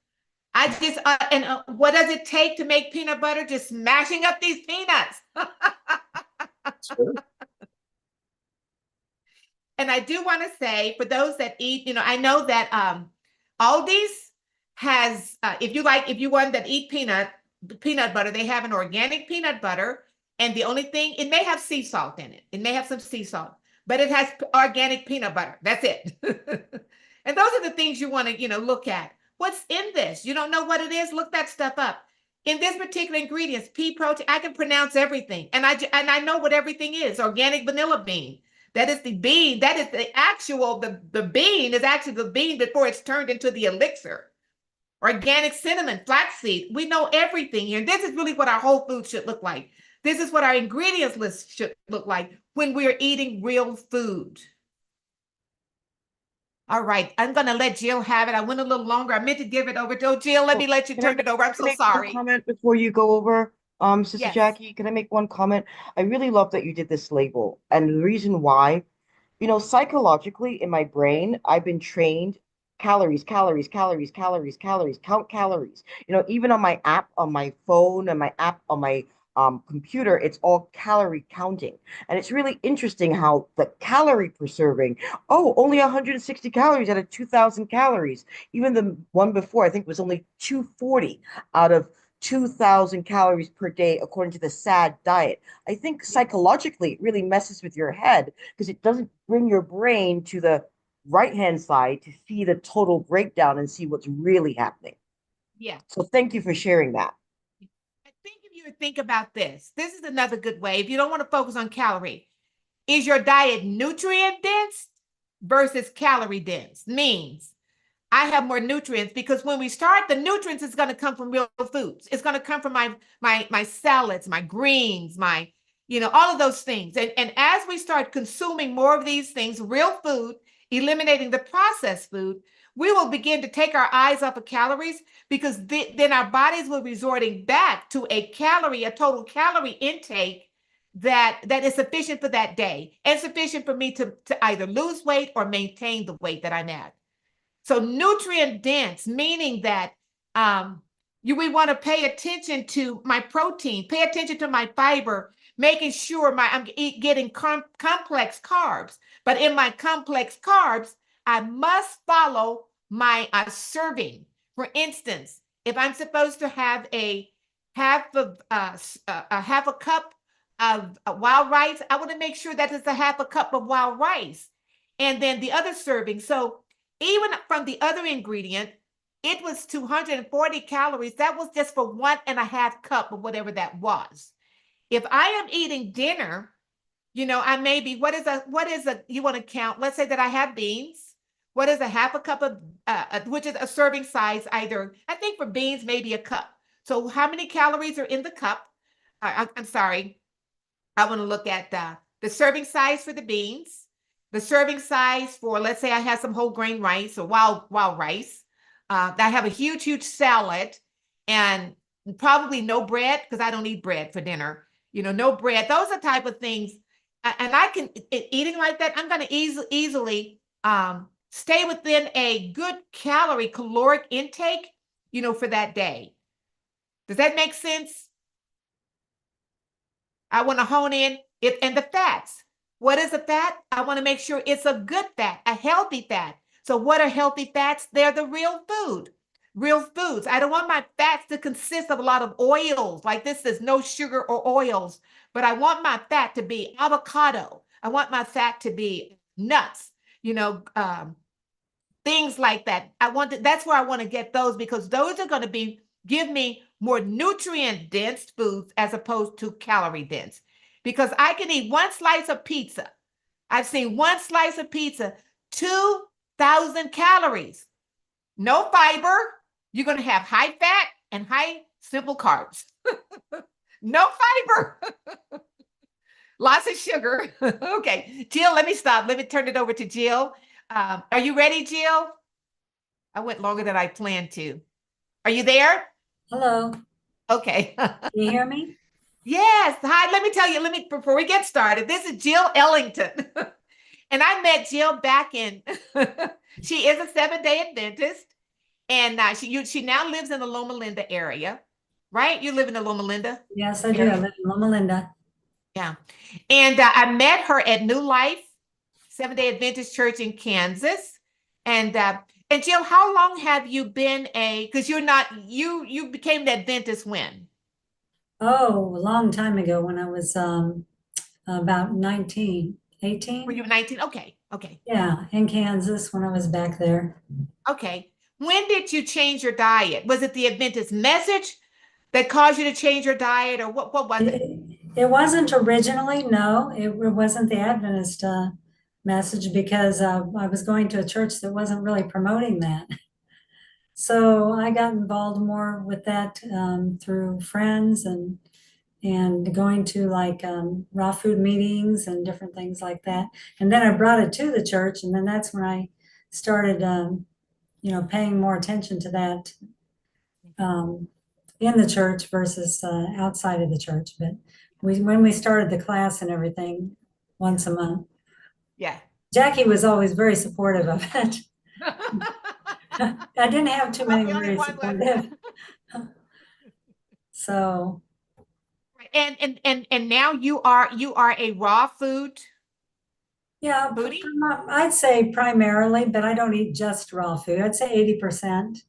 S1: What does it take to make peanut butter? Just smashing up these peanuts.
S6: Sure.
S1: And I do want to say, for those that eat, I know that Aldi's has, if you want that eat peanut butter, they have an organic peanut butter. And the only thing, it may have sea salt in it. It may have some sea salt, but it has organic peanut butter. That's it. And those are the things you want to, look at. What's in this? You don't know what it is? Look that stuff up. In this particular ingredients, pea protein, I can pronounce everything. And I know what everything is. Organic vanilla bean. That is the bean. That is the actual, the bean is actually the bean before it's turned into the elixir. Organic cinnamon, flaxseed. We know everything here. This is really what our whole food should look like. This is what our ingredients list should look like when we're eating real food. All right, I'm going to let Jill have it. I went a little longer. I meant to give it over to Jill. Let me let you turn it over. I'm so sorry.
S5: Comment before you go over, Sister
S1: Yes.
S5: Jackie, can I make one comment? I really love that you did this label, and the reason why, psychologically in my brain, I've been trained calories, calories, calories, calories, calories, count calories. Even on my app on my phone and my app on my computer, it's all calorie counting. And it's really interesting how the calorie per serving, only 160 calories out of 2,000 calories. Even the one before, I think, was only 240 out of 2,000 calories per day, according to the SAD diet. I think psychologically, it really messes with your head because it doesn't bring your brain to the right-hand side to see the total breakdown and see what's really happening.
S1: Yeah.
S5: So thank you for sharing that.
S1: I think if you think about this is another good way. If you don't want to focus on calorie, is your diet nutrient dense versus calorie dense? Means I have more nutrients, because when we start, the nutrients is going to come from real foods. It's going to come from my salads, my greens, my all of those things. And as we start consuming more of these things, real food, eliminating the processed food, we will begin to take our eyes off of calories, because then our bodies will be resorting back to a total calorie intake that is sufficient for that day and sufficient for me to either lose weight or maintain the weight that I'm at. So nutrient dense, meaning that we want to pay attention to my protein, pay attention to my fiber, making sure I'm getting complex carbs. But in my complex carbs, I must follow my serving. For instance, if I'm supposed to have a half a cup of wild rice, I want to make sure that it's a half a cup of wild rice. And then the other serving. So even from the other ingredient, it was 240 calories. That was just for 1.5 cup of whatever that was. If I am eating dinner, I may be, what is you want to count? Let's say that I have beans. What is a half a cup of, which is a serving size, either, I think for beans, maybe a cup. So how many calories are in the cup? I'm sorry. I want to look at the serving size for the beans, the serving size for, let's say I have some whole grain rice or wild rice. I have a huge salad and probably no bread, because I don't eat bread for dinner. No bread. Those are type of things. And I can, eating like that, I'm going to easily stay within a good caloric intake, for that day. Does that make sense? I want to hone in and the fats. What is a fat? I want to make sure it's a good fat, a healthy fat. So what are healthy fats? They're the real foods. I don't want my fats to consist of a lot of oils. Like this is no sugar or oils, but I want my fat to be avocado. I want my fat to be nuts, things like that. That's where I want to get those, because those are going to give me more nutrient dense foods as opposed to calorie dense. Because I can eat one slice of pizza. I've seen one slice of pizza, 2,000 calories. No fiber. You're going to have high fat and high simple carbs. No fiber. Lots of sugar. Okay, Jill, let me stop. Let me turn it over to Jill. Are you ready, Jill? I went longer than I planned to. Are you there?
S7: Hello.
S1: Okay.
S7: Can you hear me?
S1: Yes. Hi, let me tell you, before we get started, this is Jill Ellington. And I met Jill back in, she is a 7-day Adventist. And she now lives in the Loma Linda area, right? You live in the Loma Linda?
S7: Yes, I do. I live in Loma Linda.
S1: Yeah. And I met her at New Life, 7-day Adventist Church in Kansas. And Jill, how long have you been because you became an Adventist when?
S7: Oh, a long time ago when I was about 19, 18.
S1: When you were 19? Okay.
S7: Yeah, in Kansas when I was back there.
S1: Okay. When did you change your diet? Was it the Adventist message that caused you to change your diet, or what was it?
S7: It wasn't originally, no. It wasn't the Adventist message, because I was going to a church that wasn't really promoting that. So I got involved more with that through friends and going to like raw food meetings and different things like that. And then I brought it to the church, and then that's when I started paying more attention to that in the church versus outside of the church. But when we started the class and everything once a month,
S1: Yeah.
S7: Jackie was always very supportive of it. I didn't have too many very supportive. So.
S1: And now you are a raw food.
S7: Yeah,
S1: foodie?
S7: I'd say primarily, but I don't eat just raw food. I'd say 80%.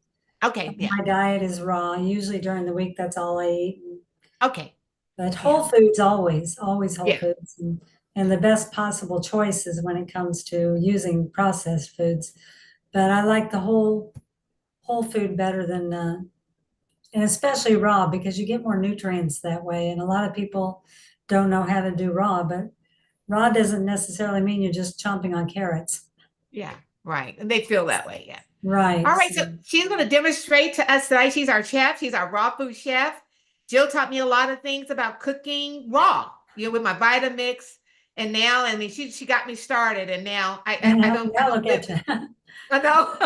S1: Okay. Yeah.
S7: My diet is raw. Usually during the week, that's all I eat.
S1: Okay.
S7: But whole foods, always whole
S1: Yeah.
S7: foods, and the best possible choices when it comes to using processed foods. But I like the whole food better than, and especially raw, because you get more nutrients that way. And a lot of people don't know how to do raw, but raw doesn't necessarily mean you're just chomping on carrots.
S1: Yeah. Right. And they feel that way. Yeah.
S7: Right.
S1: All right. So she's going to demonstrate to us today. She's our chef. She's our raw food chef. Jill taught me a lot of things about cooking raw. with my Vitamix. And now, I mean, she got me started, and now I don't
S7: Now
S1: live
S7: look at
S1: it.
S7: you.
S1: I know.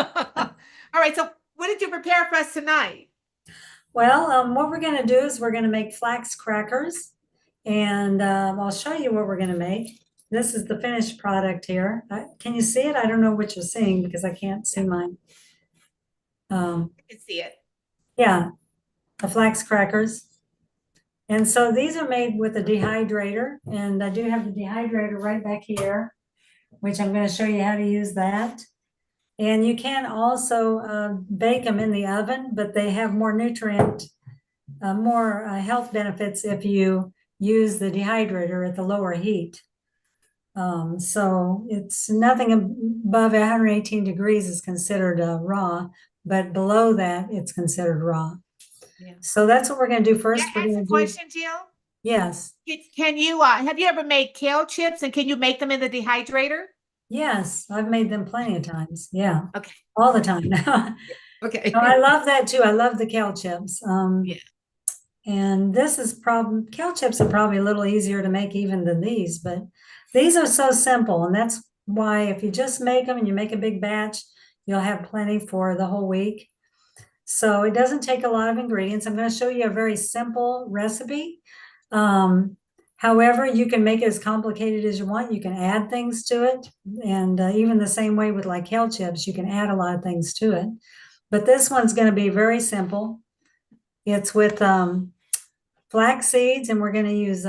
S1: All right. So, what did you prepare for us tonight?
S7: Well, what we're gonna do is we're gonna make flax crackers, and I'll show you what we're gonna make. This is the finished product here. Can you see it? I don't know what you're seeing because I can't see mine.
S1: I can see it.
S7: Yeah, the flax crackers. And so these are made with a dehydrator, and I do have the dehydrator right back here, which I'm going to show you how to use that. And you can also bake them in the oven, but they have more more health benefits if you use the dehydrator at the lower heat. So it's nothing above 118 degrees is considered raw, but below that it's considered raw.
S1: Yeah.
S7: So that's what we're going to do first.
S1: Can I ask a question, Jill?
S7: Yes.
S1: Can you have you ever made kale chips, and can you make them in the dehydrator?
S7: Yes, I've made them plenty of times. Yeah.
S1: Okay.
S7: All the time.
S1: Okay.
S7: I love that too. I love the kale chips.
S1: Yeah.
S7: And this is kale chips are probably a little easier to make even than these, but these are so simple. And that's why if you just make them and you make a big batch, you'll have plenty for the whole week. So it doesn't take a lot of ingredients. I'm going to show you a very simple recipe. However, you can make it as complicated as you want. You can add things to it. And even the same way with like kale chips, you can add a lot of things to it. But this one's going to be very simple. It's with flax seeds, and we're going to use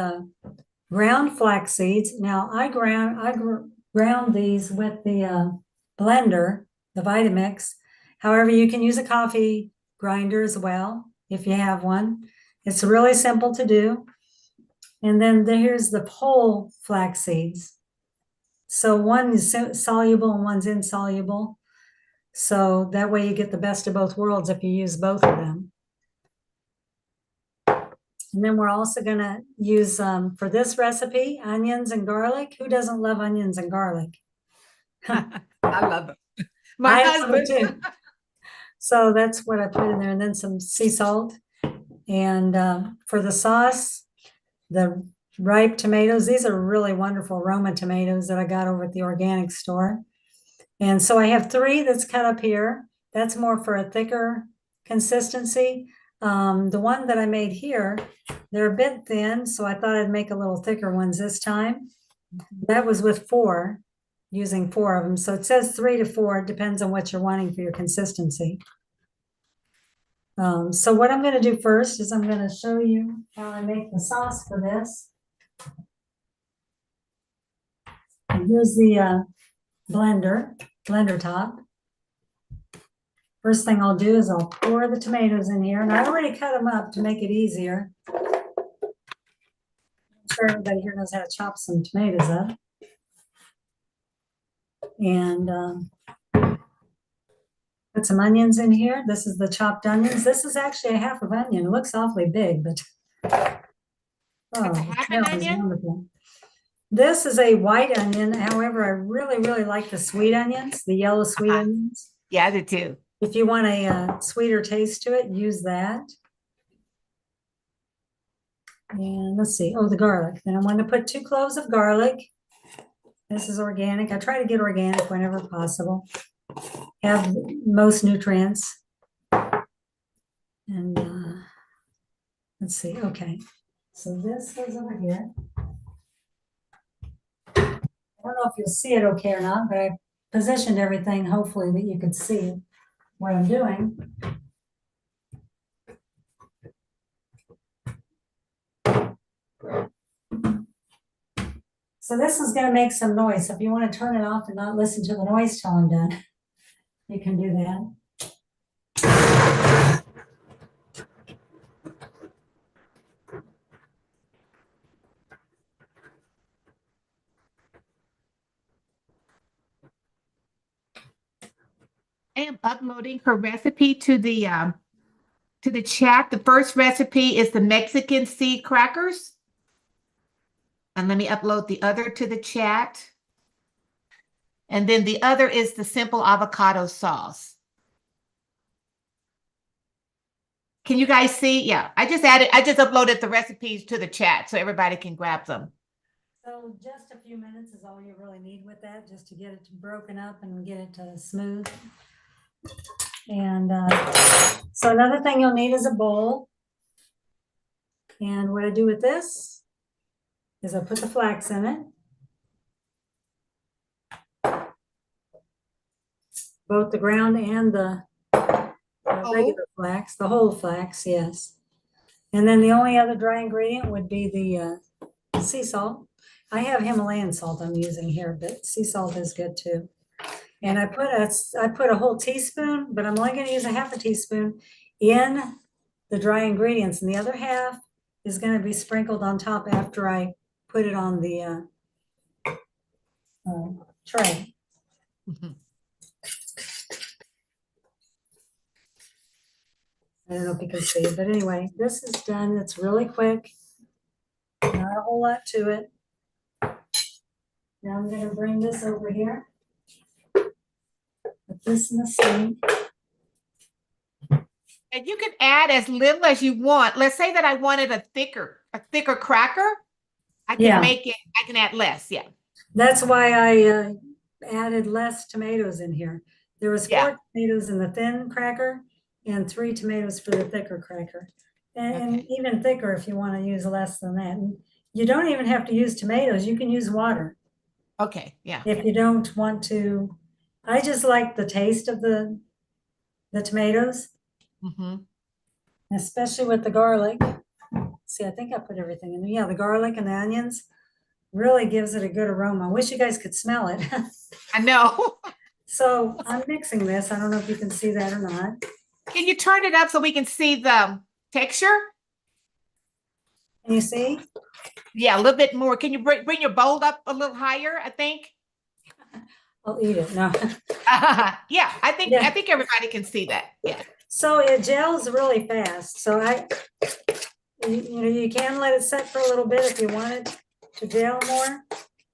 S7: ground flax seeds. Now, I ground these with the blender, the Vitamix. However, you can use a coffee grinder as well if you have one. It's really simple to do. And then here's the whole flax seeds. So one is soluble and one's insoluble. So that way you get the best of both worlds if you use both of them. And then we're also going to use, for this recipe, onions and garlic. Who doesn't love onions and garlic?
S1: I love them. My
S7: I love
S1: husband
S7: it too. So that's what I put in there, and then some sea salt. And for the sauce, the ripe tomatoes. These are really wonderful Roma tomatoes that I got over at the organic store. And so I have 3 that's cut up here. That's more for a thicker consistency. The one that I made here, they're a bit thin, so I thought I'd make a little thicker ones this time. That was with 4, using 4 of them. So it says 3 to 4. It depends on what you're wanting for your consistency. So what I'm going to do first is I'm going to show you how I make the sauce for this. And here's the blender top. First thing I'll do is I'll pour the tomatoes in here, and I already cut them up to make it easier. I'm sure everybody here knows how to chop some tomatoes up. And put some onions in here. This is the chopped onions. This is actually a half of onion. It looks awfully big, but
S1: That's a half an onion?
S7: wonderful. This is a white onion. However, I really, really like the sweet onions, the yellow sweet onions.
S1: Yeah, I do too.
S7: If you want a sweeter taste to it, use that. And let's see. Oh, the garlic. Then I'm going to put 2 cloves of garlic. This is organic. I try to get organic whenever possible. Have most nutrients. And let's see. Okay. So this goes over here. I don't know if you'll see it okay or not, but I positioned everything hopefully that you could see what I'm doing. So this is going to make some noise. So if you want to turn it off and not listen to the noise till I'm done, you can do that.
S1: I am uploading her recipe to the chat. The first recipe is the Mexican seed crackers. And let me upload the other to the chat. And then the other is the simple avocado sauce. Can you guys see? Yeah, I just uploaded the recipes to the chat so everybody can grab them.
S7: So just a few minutes is all you really need with that, just to get it broken up and get it smooth. And so another thing you'll need is a bowl. And what I do with this is I put the flax in it. Both the ground and the regular flax, the whole flax, yes. And then the only other dry ingredient would be the sea salt. I have Himalayan salt I'm using here, but sea salt is good too. And I put a whole teaspoon, but I'm only going to use a half a teaspoon in the dry ingredients, and the other half is going to be sprinkled on top after I put it on the tray.
S1: Mhm.
S7: I don't know if you can see it, but anyway, this is done. It's really quick. Not a whole lot to it. Now I'm going to bring this over here. Put this in the sink.
S1: And you can add as little as you want. Let's say that I wanted a thicker cracker. I can add less. Yeah.
S7: That's why I added less tomatoes in here. There was 4 tomatoes in the thin cracker and 3 tomatoes for the thicker cracker. And even thicker if you want to use less than that. And you don't even have to use tomatoes. You can use water.
S1: Okay. Yeah.
S7: If you don't want to. I just like the taste of the tomatoes.
S1: Mm-hmm.
S7: Especially with the garlic. See, I think I put everything in there. Yeah, the garlic and the onions really gives it a good aroma. I wish you guys could smell it.
S1: I know.
S7: So I'm mixing this. I don't know if you can see that or not.
S1: Can you turn it up so we can see the texture?
S7: Can you see?
S1: Yeah, a little bit more. Can you bring your bowl up a little higher, I think?
S7: I'll eat it. No.
S1: Yeah, I think everybody can see that. Yeah.
S7: So it gels really fast. So you can let it set for a little bit if you want it to gel more,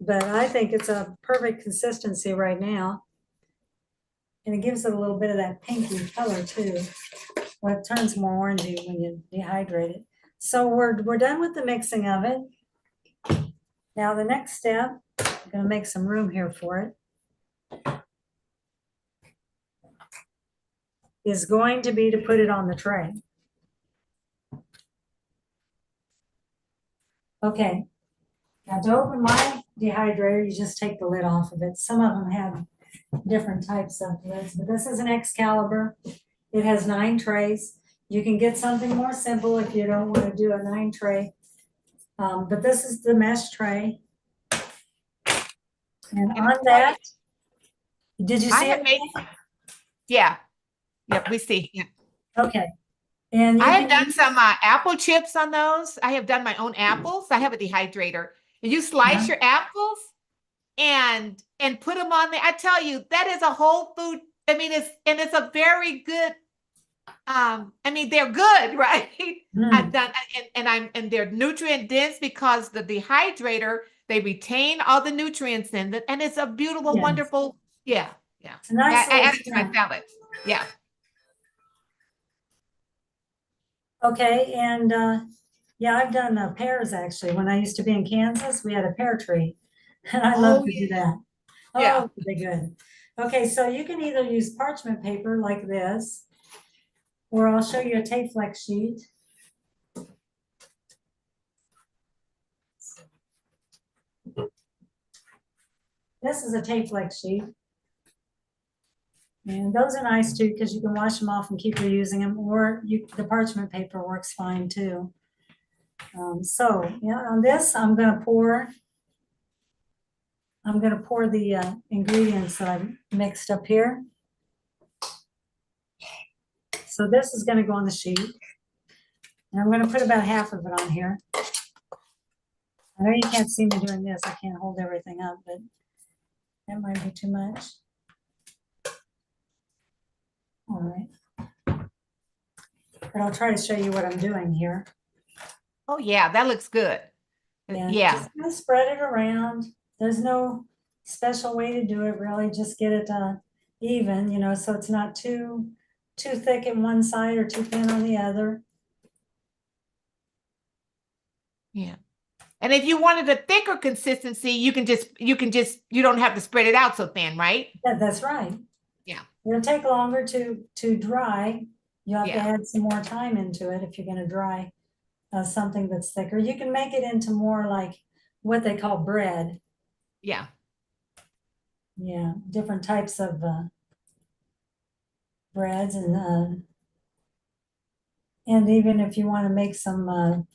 S7: but I think it's a perfect consistency right now. And it gives it a little bit of that pinky color too. Well, it turns more orangey when you dehydrate it. So we're done with the mixing of it. Now the next step, I'm going to make some room here for it, is going to be to put it on the tray. Okay, now to open my dehydrator, you just take the lid off of it. Some of them have different types of lids, but this is an Excalibur. It has 9 trays. You can get something more simple if you don't want to do a 9 tray. But this is the mesh tray. And on that, did you see it?
S1: Yeah. Yep, we see. Yeah.
S7: Okay. And
S1: I have done some apple chips on those. I have done my own apples. I have a dehydrator. And you slice your apples and put them on there. I tell you, that is a whole food. I mean, it's a very good. I mean, they're good, right? I've done, and they're nutrient dense because the dehydrator, they retain all the nutrients in it, and it's a beautiful, wonderful. Yeah, yeah.
S7: Nice
S1: I added to my salad. Yeah.
S7: Okay, and yeah, I've done pears actually. When I used to be in Kansas, we had a pear tree, and I love to do that.
S1: Yeah.
S7: Oh, they're good. Okay, so you can either use parchment paper like this, or I'll show you a tape flex sheet. This is a tape flex sheet. And those are nice too, because you can wash them off and keep reusing them, or the parchment paper works fine too. So yeah, on this, I'm gonna pour the ingredients that I've mixed up here. So this is gonna go on the sheet. And I'm gonna put about half of it on here. I know you can't see me doing this. I can't hold everything up, but that might be too much. All right. But I'll try to show you what I'm doing here.
S1: Oh yeah, that looks good. Yeah.
S7: Just gonna spread it around. There's no special way to do it really. Just get it even, so it's not too too thick in one side or too thin on the other.
S1: Yeah. And if you wanted a thicker consistency, you don't have to spread it out so thin, right?
S7: That's right.
S1: Yeah.
S7: It'll take longer to dry. You have to
S1: Yeah.
S7: add some more time into it if you're going to dry something that's thicker. You can make it into more like what they call bread.
S1: Yeah.
S7: Yeah, different types of breads and even if you want to make some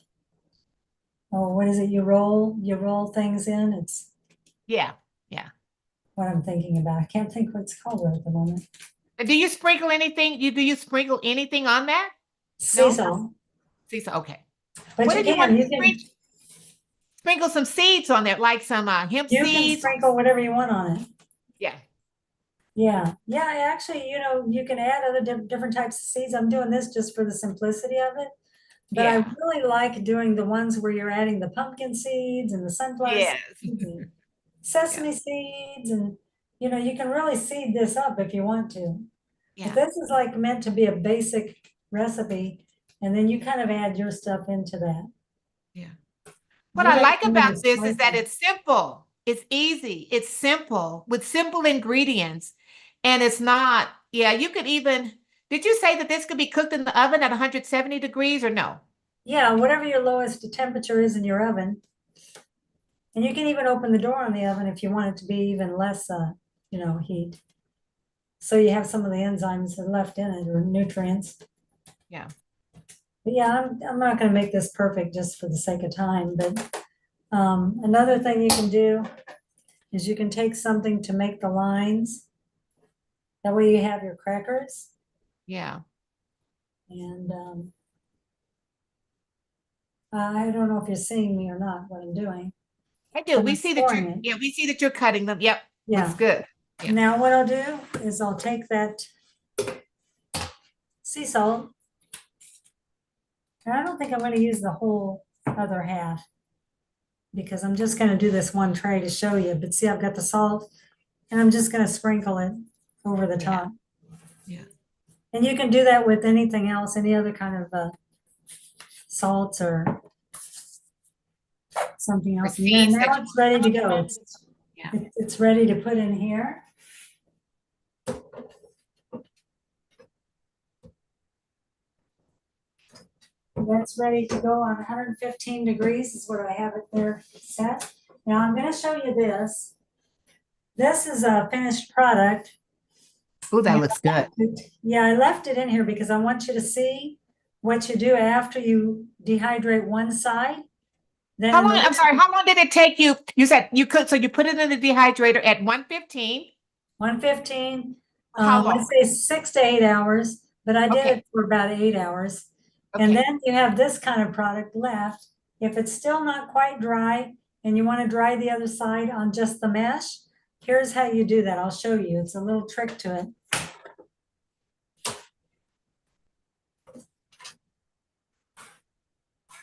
S7: what is it? You roll things in. It's
S1: Yeah.
S7: what I'm thinking about. I can't think what it's called right at the moment.
S1: Do you sprinkle anything? Do you sprinkle anything on that?
S7: Sea salt.
S1: Sea salt. Okay.
S7: But
S1: What
S7: you
S1: if you want
S7: can,
S1: to sprinkle some seeds on there, like some hemp
S7: you can
S1: seeds?
S7: sprinkle whatever you want on it.
S1: Yeah.
S7: Yeah. Actually, you can add other different types of seeds. I'm doing this just for the simplicity of it. But I
S1: Yeah.
S7: really like doing the ones where you're adding the pumpkin seeds and the sunflower
S1: Yes.
S7: seeds and sesame seeds. And, you can really seed this up if you want to. But
S1: Yeah.
S7: this is like meant to be a basic recipe. And then you kind of add your stuff into that.
S1: Yeah. What
S7: You
S1: I
S7: make
S1: like
S7: it
S1: about
S7: really
S1: this is that
S7: spicy.
S1: it's simple. It's easy. It's simple with simple ingredients. And it's not, you could even, did you say that this could be cooked in the oven at 170 degrees or no?
S7: Yeah, whatever your lowest temperature is in your oven. And you can even open the door on the oven if you want it to be even less, heat. So you have some of the enzymes that are left in it or nutrients.
S1: Yeah.
S7: But yeah, I'm not going to make this perfect just for the sake of time. But another thing you can do is you can take something to make the lines. That way you have your crackers.
S1: Yeah.
S7: And I don't know if you're seeing me or not, what I'm doing.
S1: I do.
S7: But
S1: We
S7: I'm
S1: see that
S7: pouring it.
S1: we see that you're cutting them. Yep.
S7: Yeah.
S1: Looks good. Yeah.
S7: Now what I'll do is I'll take that sea salt. And I don't think I'm going to use the whole other half because I'm just going to do this one tray to show you. But see, I've got the salt and I'm just going to sprinkle it over the top.
S1: Yeah.
S7: And you can do that with anything else, any other kind of salts or something else. And then
S1: seeds that
S7: now
S1: you
S7: it's ready to go.
S1: Yeah.
S7: It's ready to put in here. That's ready to go on 115 degrees is what I have it there set. Now I'm going to show you this. This is a finished product.
S1: Oh, that looks good.
S7: Yeah, I left it in here because I want you to see what you do after you dehydrate one side. Then
S1: I'm sorry, how long did it take you? You said you could, so you put it in the dehydrator at 115.
S7: 115.
S1: How
S7: I
S1: long?
S7: say 6 to 8 hours, but I did
S1: Okay.
S7: it for about 8 hours.
S1: Okay.
S7: And then you have this kind of product left. If it's still not quite dry and you want to dry the other side on just the mesh, here's how you do that. I'll show you. It's a little trick to it.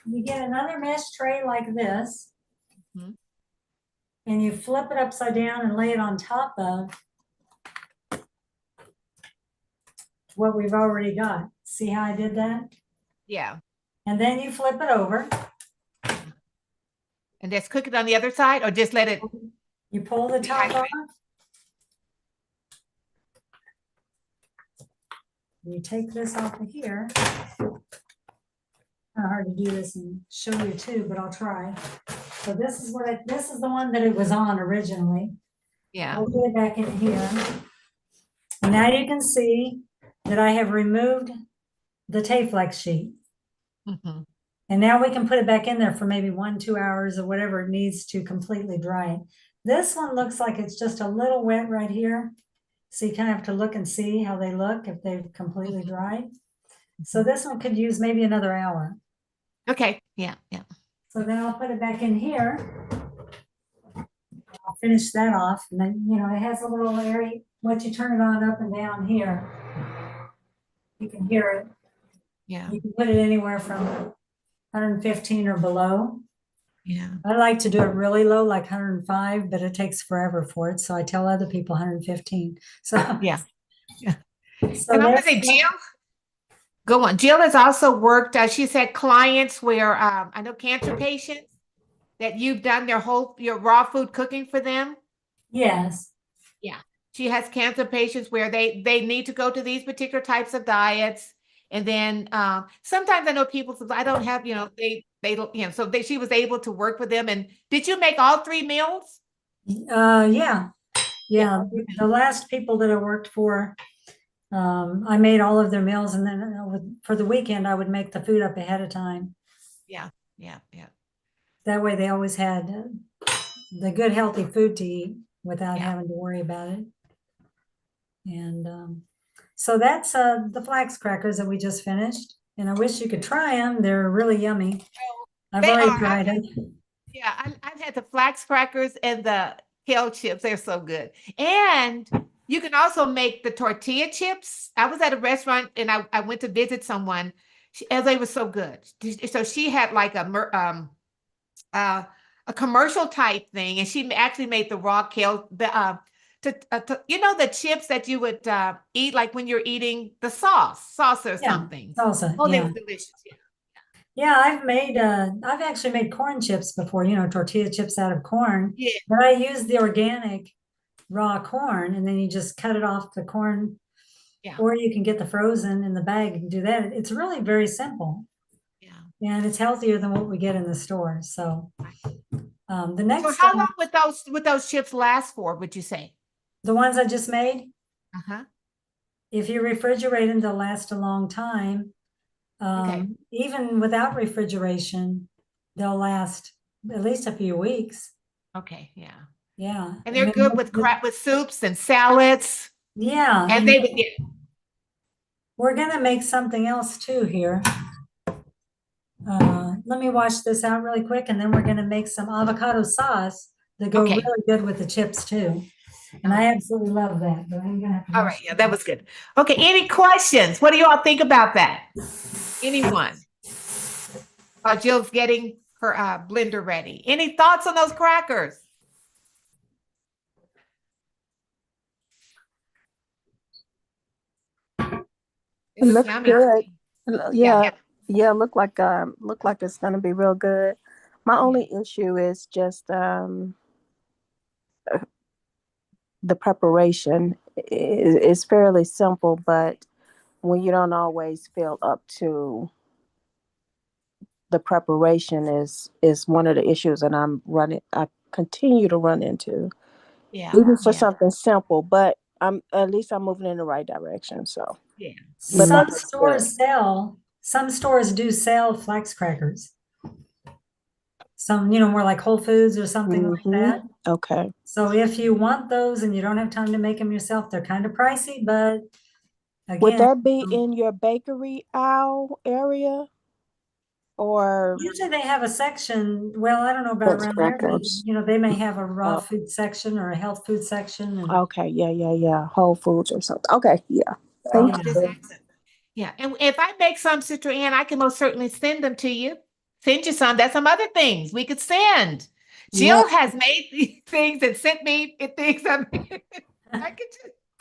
S7: You get another mesh tray like this,
S1: Mhm.
S7: and you flip it upside down and lay it on top of what we've already got. See how I did that?
S1: Yeah.
S7: And then you flip it over.
S1: And just cook it on the other side or just let it?
S7: You pull the top off.
S1: Dehydrate.
S7: You take this off of here. Kind of hard to do this and show you too, but I'll try. So this is this is the one that it was on originally.
S1: Yeah.
S7: I'll put it back in here. And now you can see that I have removed the Taflex sheet.
S1: Mm-hmm.
S7: And now we can put it back in there for maybe 1-2 hours or whatever it needs to completely dry it. This one looks like it's just a little wet right here. So you kind of have to look and see how they look if they've completely dried. So this one could use maybe another hour.
S1: Okay. Yeah. Yeah.
S7: So then I'll put it back in here. I'll finish that off. And then, it has a little area. Once you turn it on up and down here, you can hear it.
S1: Yeah.
S7: You can put it anywhere from 115 or below.
S1: Yeah.
S7: I like to do it really low, like 105, but it takes forever for it. So I tell other people 115. So
S1: Yeah. Yeah.
S7: So
S1: And I'm gonna
S7: there's
S1: say Jill, go on. Jill has also worked, she's had clients where, I know cancer patients that you've done your raw food cooking for them.
S7: yes.
S1: Yeah. She has cancer patients where they need to go to these particular types of diets. And then sometimes I know people say, I don't have, they don't, so she was able to work with them. And did you make all 3 meals?
S7: Yeah. Yeah. The last people that I worked for, I made all of their meals, and then for the weekend, I would make the food up ahead of time.
S1: Yeah, yeah, yeah.
S7: That way they always had the good, healthy food to eat without
S1: Yeah.
S7: having to worry about it. And so that's the flax crackers that we just finished. And I wish you could try them. They're really yummy. I've
S1: They
S7: already
S1: are.
S7: tried them.
S1: Yeah, I've had the flax crackers and the kale chips. They're so good. And you can also make the tortilla chips. I was at a restaurant and I went to visit someone. They were so good. So she had like uh, a commercial type thing, and she actually made the raw kale. The chips that you would eat like when you're eating the sauce or
S7: Yeah,
S1: something.
S7: salsa.
S1: Oh, they
S7: Yeah.
S1: were delicious. Yeah.
S7: Yeah, I've actually made corn chips before, tortilla chips out of corn.
S1: Yeah.
S7: But I use the organic raw corn, and then you just cut it off the corn.
S1: Yeah.
S7: Or you can get the frozen in the bag and do that. It's really very simple.
S1: Yeah.
S7: And it's healthier than what we get in the store. So the
S1: So
S7: next
S1: how long would those chips last for, would you say?
S7: the ones I just made,
S1: Uh-huh.
S7: if you refrigerate them, they'll last a long time.
S1: Okay.
S7: Even without refrigeration, they'll last at least a few weeks.
S1: Okay, yeah.
S7: Yeah.
S1: And they're good with soups and salads.
S7: Yeah.
S1: And they would get
S7: We're gonna make something else too here. Let me wash this out really quick, and then we're gonna make some avocado sauce that go
S1: Okay.
S7: really good with the chips too. And I absolutely love that, but I'm gonna have to
S1: all
S7: wash
S1: right. Yeah,
S7: it
S1: that
S7: out.
S1: was good. Okay, any questions? What do you all think about that? Anyone? Jill's getting her blender ready. Any thoughts on those crackers?
S8: It looks
S1: yummy.
S8: good.
S1: Yeah.
S8: Yeah, look like it's gonna be real good. My only issue is just the preparation is fairly simple, but when you don't always feel up to the preparation is one of the issues that I continue to run into.
S1: Yeah.
S8: Even for
S1: Yeah.
S8: something simple, but at least I'm moving in the right direction. So
S1: Yeah.
S8: but no,
S7: Some stores do sell flax crackers. Some, more like Whole Foods or something like that.
S8: Okay.
S7: So if you want those and you don't have time to make them yourself, they're kind of pricey, but
S8: Would
S7: again,
S8: that be in your bakery aisle area? Or
S7: usually they have a section, well, I don't know about
S8: Flax
S7: around here, but
S8: crackers.
S7: they may have a raw food section or a health food section. And
S8: Okay, yeah. Whole Foods or something. Okay, yeah.
S1: Oh,
S8: Thank
S1: just
S8: you.
S1: accent. Yeah. And if I make some, Sister Ann, I can most certainly send them to you. Send you some. That's some other things we could send.
S8: Yeah.
S1: Jill has made these things and sent me things. I could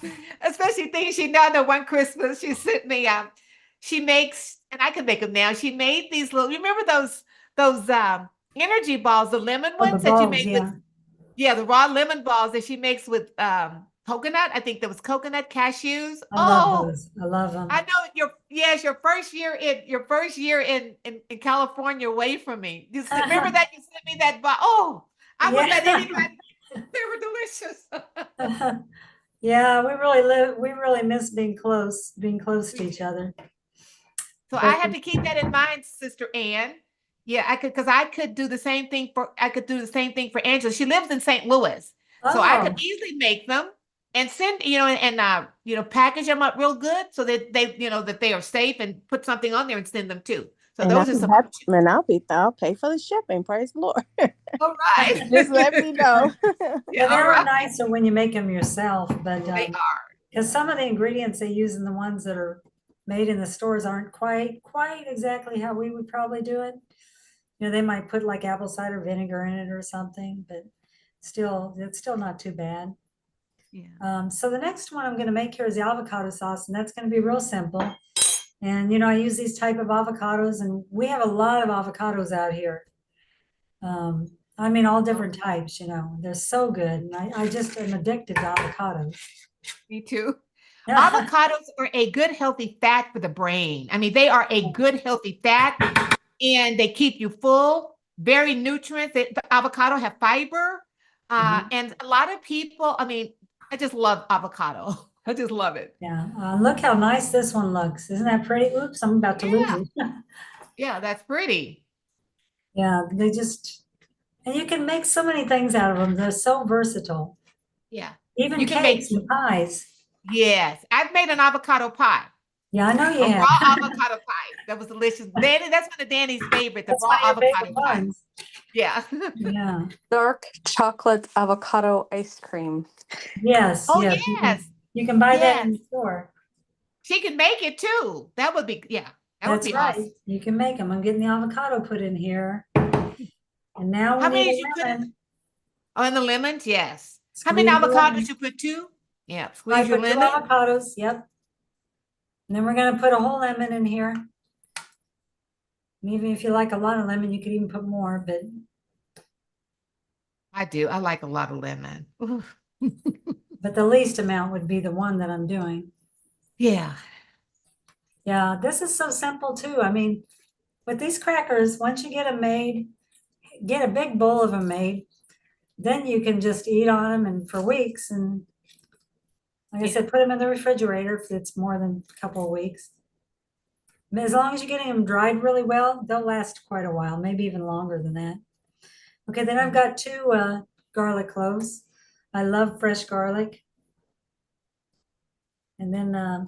S1: just, especially things she done the one Christmas. She sent me she makes, and I can make them now. She made these little, remember those energy balls, the lemon
S7: the
S1: ones that you
S7: balls,
S1: made
S7: yeah.
S1: with the raw lemon balls that she makes with coconut. I think there was coconut cashews.
S7: I love those. I love them.
S1: I know your first year in California away from me. You remember that you sent me that I wouldn't let anybody. They were delicious.
S7: Yeah, we really miss being close to each other.
S1: So I have to keep that in mind, Sister Ann. Yeah, I could do the same thing for Angela. She lives in St. Louis. So I could easily make them and send, and package them up real good so that they are safe, and put something on there and send them too. So
S8: And
S1: those are some options.
S8: I'll pay for the shipping. Praise the Lord.
S1: All right.
S8: Just let me know.
S7: Yeah, they're nicer when you make them yourself, but
S1: They are.
S7: because some of the ingredients they use in the ones that are made in the stores aren't quite exactly how we would probably do it. They might put like apple cider vinegar in it or something, but it's still not too bad. So the next one I'm going to make here is the avocado sauce, and that's going to be real simple. And, I use these type of avocados, and we have a lot of avocados out here. I mean, all different types, they're so good. And I just am addicted to avocados.
S1: Me too. Avocados are a good, healthy fat for the brain. I mean, they are a good, healthy fat, and they keep you full, very nutrient. The avocado have fiber. And a lot of people, I mean, I just love avocado. I just love it.
S7: Yeah. Look how nice this one looks. Isn't that pretty? Oops, I'm about to lose it.
S1: Yeah, that's pretty.
S7: Yeah, and you can make so many things out of them. They're so versatile.
S1: Yeah.
S7: Even
S1: You can
S7: cakes
S1: make
S7: and pies.
S1: Yes, I've made an avocado pie.
S7: Yeah, I know you
S1: A
S7: have.
S1: raw avocado pie. That was delicious. Danny, that's one of Danny's favorite, the
S7: That's
S1: raw
S7: one of your
S1: avocado
S7: favorite
S1: pie.
S7: ones.
S1: Yeah.
S7: Yeah.
S9: Dark chocolate avocado ice cream.
S7: Yes.
S1: Oh,
S7: yes.
S1: yes.
S7: You can buy that
S1: Yes.
S7: in the store.
S1: She can make it too. That would be, yeah, that would
S7: That's
S1: be
S7: right.
S1: awesome.
S7: You can make them. I'm getting the avocado put in here. And now
S1: How
S7: we
S1: many
S7: need
S1: did you
S7: a
S1: put in?
S7: lemon.
S1: Oh, and the lemons, yes. How many
S7: Squeeze the lemon.
S1: avocados you put? 2? Yeah,
S7: I
S1: squeeze your
S7: put 2
S1: lemon.
S7: avocados. Yep. And then we're going to put a whole lemon in here. And even if you like a lot of lemon, you could even put more, but
S1: I do. I like a lot of lemon.
S7: but the least amount would be the one that I'm doing.
S1: Yeah.
S7: Yeah, this is so simple too. I mean, with these crackers, once you get them made, get a big bowl of them made, then you can just eat on them and for weeks. And like I said, put them in the refrigerator if it's more than a couple of weeks. As long as you're getting them dried really well, they'll last quite a while, maybe even longer than that. Okay, then I've got 2 garlic cloves. I love fresh garlic. And then I'm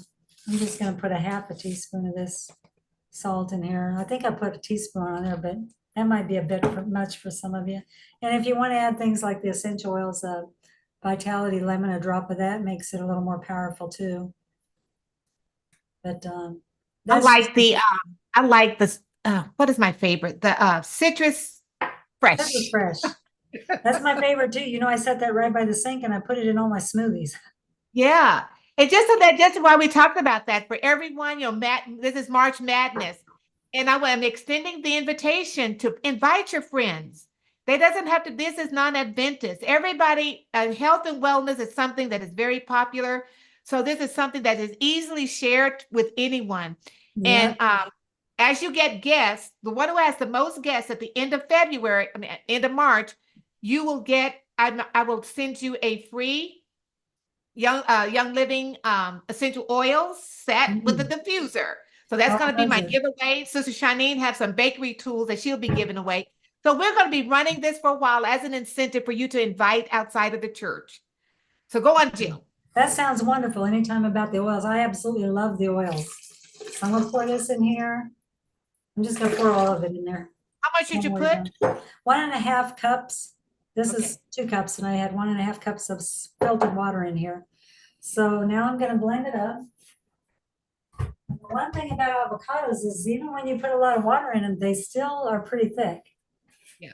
S7: just going to put a half a teaspoon of this salt in here. I think I put a teaspoon on there, but that might be a bit much for some of you. And if you want to add things like the essential oils, Vitality Lemon, a drop of that makes it a little more powerful too. But
S1: I like the what is my favorite? The citrus fresh.
S7: Citrus fresh. That's my favorite too. I set that right by the sink and I put it in all my smoothies.
S1: Yeah. And just why we talked about that for everyone, this is March Madness. And I'm extending the invitation to invite your friends. They doesn't have to, this is non-Adventist. Everybody, health and wellness is something that is very popular. So this is something that is easily shared with anyone.
S7: Yeah.
S1: And as you get guests, the one who has the most guests at the end of February, end of March, you will get, I will send you a free Young Living essential oils set with the diffuser. So that's going to be my giveaway. Sister Shanine has some bakery tools that she'll be giving away. So we're going to be running this for a while as an incentive for you to invite outside of the church. So go on, Jill.
S7: That sounds wonderful. Anytime about the oils. I absolutely love the oils. So I'm going to pour this in here. I'm just going to pour all of it in there.
S1: How much did you put?
S7: 1.5 cups. This is 2 cups, and I had 1.5 cups of filtered water in here. So now I'm going to blend it up. One thing about avocados is even when you put a lot of water in them, they still are pretty thick.
S1: Yeah.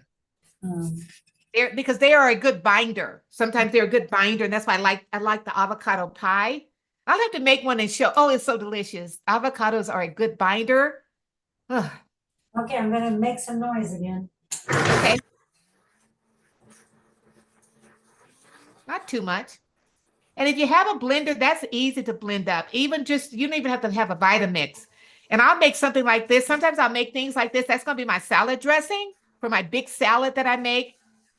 S1: Because they are a good binder. Sometimes they're a good binder, and that's why I like the avocado pie. I'll have to make one and show. Oh, it's so delicious. Avocados are a good binder. Ugh.
S7: Okay, I'm going to make some noise again.
S1: Okay. Not too much. And if you have a blender, that's easy to blend up. You don't even have to have a Vitamix. And I'll make something like this. Sometimes I'll make things like this. That's going to be my salad dressing for my big salad that I make.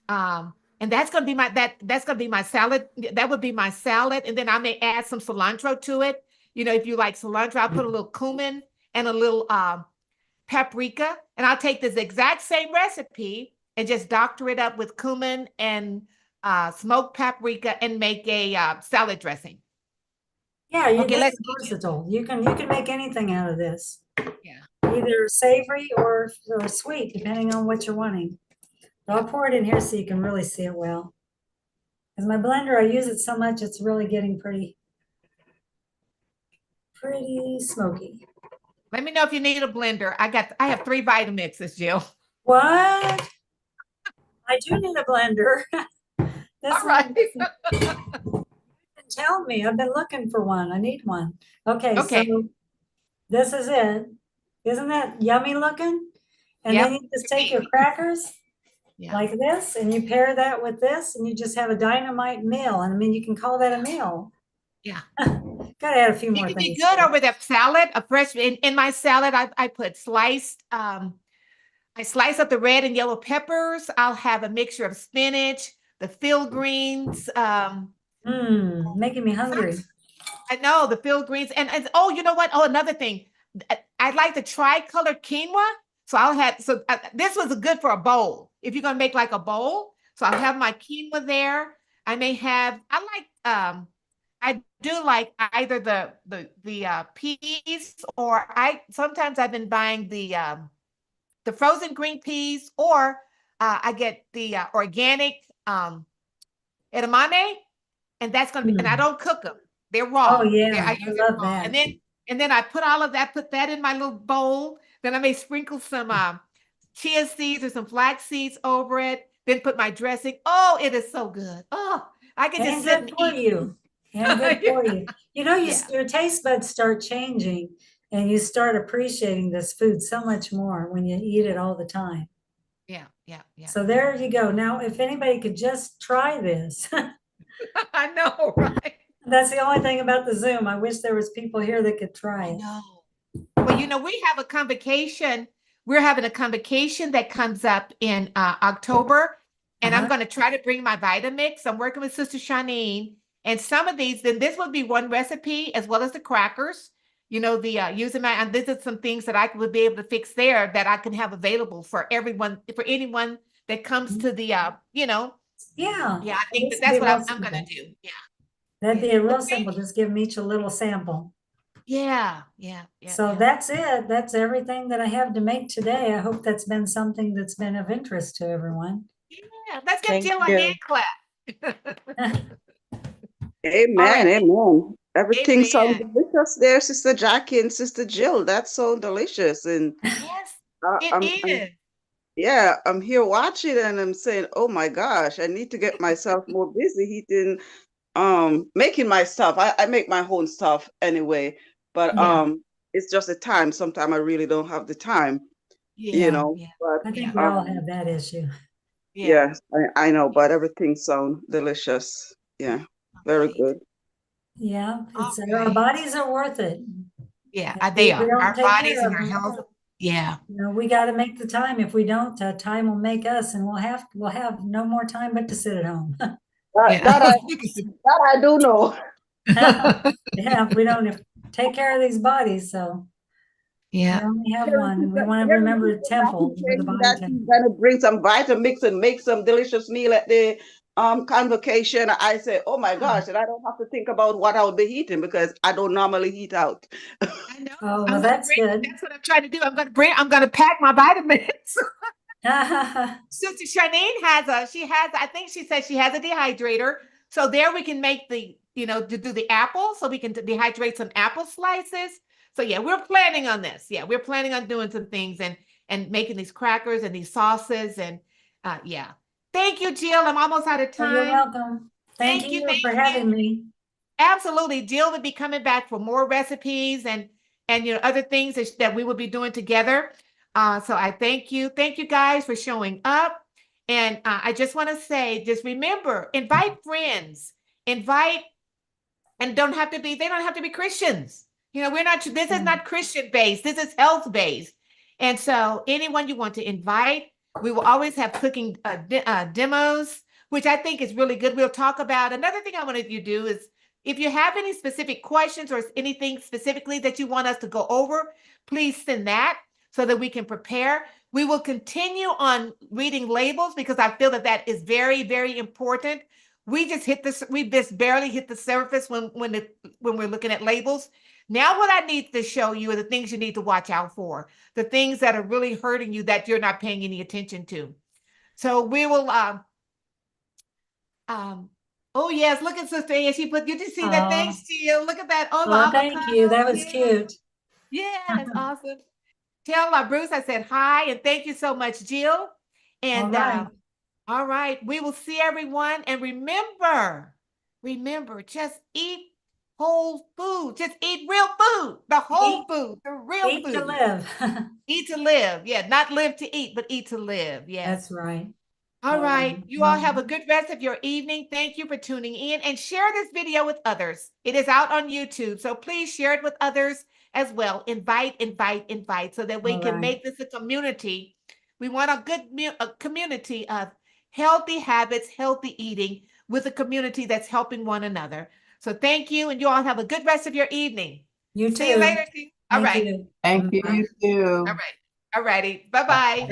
S1: And that's going to be that's going to be my salad. That would be my salad. And then I may add some cilantro to it. If you like cilantro, I'll put a little cumin and a little paprika. And I'll take this exact same recipe and just doctor it up with cumin and smoked paprika and make a salad dressing.
S7: Yeah, it's versatile. You can make anything out of this.
S1: Yeah.
S7: Either savory or sweet, depending on what you're wanting. So I'll pour it in here so you can really see it well. Because my blender, I use it so much, it's really getting pretty smoky.
S1: Let me know if you need a blender. I have 3 Vitamixes, Jill.
S7: What? I do need a blender.
S1: All right.
S7: tell me. I've been looking for one. I need one. Okay,
S1: Okay.
S7: so this is it. Isn't that yummy looking? And then
S1: Yep.
S7: you just take your crackers
S1: Yeah.
S7: like this and you pair that with this and you just have a dynamite meal. And I mean, you can call that a meal.
S1: Yeah.
S7: Gotta add a few
S1: It
S7: more
S1: can be
S7: things.
S1: good
S7: to it.
S1: over the salad, a fresh in my salad. I put sliced I slice up the red and yellow peppers. I'll have a mixture of spinach, the field greens,
S7: Making me hungry.
S1: I know the field greens, and oh, you know what? Oh, another thing, I like the tri-color quinoa. So I'll have this was good for a bowl. If you're gonna make like a bowl, so I'll have my quinoa there. I may have I do like either the peas or I sometimes I've been buying the frozen green peas or I get the organic edamame, and that's gonna be and I don't cook them. They're raw.
S7: Oh yeah,
S1: I
S7: I
S1: use it
S7: love
S1: raw.
S7: that.
S1: And then I put all of that, put that in my little bowl. Then I may sprinkle some chia seeds or some flax seeds over it. Then put my dressing. Oh, it is so good. Oh, I can just
S7: And
S1: sit
S7: good
S1: and
S7: for
S1: eat.
S7: you. And good for you. You know,
S1: Yeah.
S7: your taste buds start changing and you start appreciating this food so much more when you eat it all the time.
S1: Yeah, yeah, yeah.
S7: So there you go. Now, if anybody could just try this.
S1: I know, right?
S7: That's the only thing about the Zoom. I wish there was people here that could try
S1: I
S7: it.
S1: know. Well, you know, we have a convocation. We're having a convocation that comes up in October, and I'm going to try to bring my Vitamix. I'm working with Sister Shanine, and some of these, then this would be one recipe as well as the crackers. You know, the using my, and this is some things that I would be able to fix there that I can have available for everyone, for anyone that comes to the, you know.
S7: Yeah.
S1: Yeah, I think
S7: This
S1: that
S7: would
S1: that's
S7: be
S1: what
S7: real
S1: I'm going
S7: simple.
S1: to do. Yeah.
S7: That'd be
S1: Yeah.
S7: a real simple. Just give them each a little sample.
S1: Yeah, yeah, yeah.
S7: So
S1: yeah.
S7: that's it. That's everything that I have to make today. I hope that's been something that's been of interest to everyone.
S1: Yeah, let's give
S5: Thank
S1: Jill a
S5: you.
S1: hand clap.
S10: Amen,
S1: All right.
S10: amen. Everything sounds
S1: Amen.
S10: delicious there, Sister Jackie and Sister Jill. That's so delicious. And
S1: Yes,
S10: I'm
S1: it is.
S10: yeah, I'm here watching and I'm saying, oh my gosh, I need to get myself more busy eating, making my stuff. I make my own stuff anyway, but
S7: Yeah.
S10: it's just the time. Sometimes I really don't have the time, you
S1: Yeah,
S10: know.
S1: yeah,
S10: But
S7: I think
S1: yeah,
S7: we all have that issue.
S1: yeah.
S10: yes, I know, but everything sounds delicious. Yeah, very
S1: Right.
S10: good.
S7: Yeah,
S1: All
S7: it's our
S1: right.
S7: bodies are worth it.
S1: Yeah,
S7: And
S1: they
S7: if we
S1: are.
S7: don't
S1: Our
S7: take
S1: bodies
S7: care
S1: and
S7: of
S1: our
S7: them,
S1: health. Yeah.
S7: you know, we got to make the time. If we don't, time will make us, and we'll have no more time but to sit at home.
S1: Yeah.
S10: That I do know.
S7: Yeah, if we don't take care of these bodies, so we
S1: Yeah.
S7: only have one, and we want to remember the temple, the body
S10: That
S7: temple.
S10: he's gonna bring some Vitamix and make some delicious meal at the convocation. I say, oh my gosh, and I don't have to think about what I'll be eating because I don't normally eat out.
S1: I know.
S7: Oh, well,
S1: I'm gonna
S7: that's
S1: bring,
S7: good.
S1: that's what I'm trying to do. I'm gonna pack my vitamins. Sister Shanine I think she said she has a dehydrator. So there we can make to do the apple. So we can dehydrate some apple slices. So yeah, we're planning on this. Yeah, we're planning on doing some things and making these crackers and these sauces and yeah. Thank you, Jill. I'm almost out of
S7: Oh, you're
S1: time.
S7: welcome. Thank you for having me.
S1: Absolutely. Jill will be coming back for more recipes and other things that we will be doing together. So I thank you. Thank you guys for showing up. And I just want to say, just remember, invite friends, invite, and they don't have to be Christians. This is not Christian based. This is health based. And so anyone you want to invite, we will always have cooking demos, which I think is really good. We'll talk about another thing I wanted you to do is if you have any specific questions or anything specifically that you want us to go over, please send that so that we can prepare. We will continue on reading labels because I feel that is very, very important. We just barely hit the surface when we're looking at labels. Now, what I need to show you are the things you need to watch out for, the things that are really hurting you that you're not paying any attention to. So we will, oh yes, look at Sister Ann. You did see that? Thanks to you. Look at that. Oh, the
S7: Oh, thank you.
S1: avocado.
S7: That was cute.
S1: Yes, awesome. Tell Bruce I said hi and thank you so much, Jill. And
S7: All right.
S1: all right, we will see everyone. And remember, remember, just eat whole food. Just eat real food, the whole food, the real
S7: Eat to
S1: food.
S7: live.
S1: Eat to live. Yeah, not live to eat, but eat to live. Yes.
S7: That's right.
S1: All right. You all have a
S7: Well,
S1: good rest of your evening. Thank you for tuning in and share this video with others. It is out on YouTube, so please share it with others as well. Invite so that we
S7: all
S1: can
S7: right.
S1: make this a community. We want a good a community of healthy habits, healthy eating with a community that's helping one another. So thank you, and you all have a good rest of your evening.
S7: You
S1: See you
S7: too.
S1: later. All
S7: Thank
S1: right.
S7: you.
S6: Thank you,
S7: Bye.
S6: you too.
S1: All right. All righty. Bye-bye.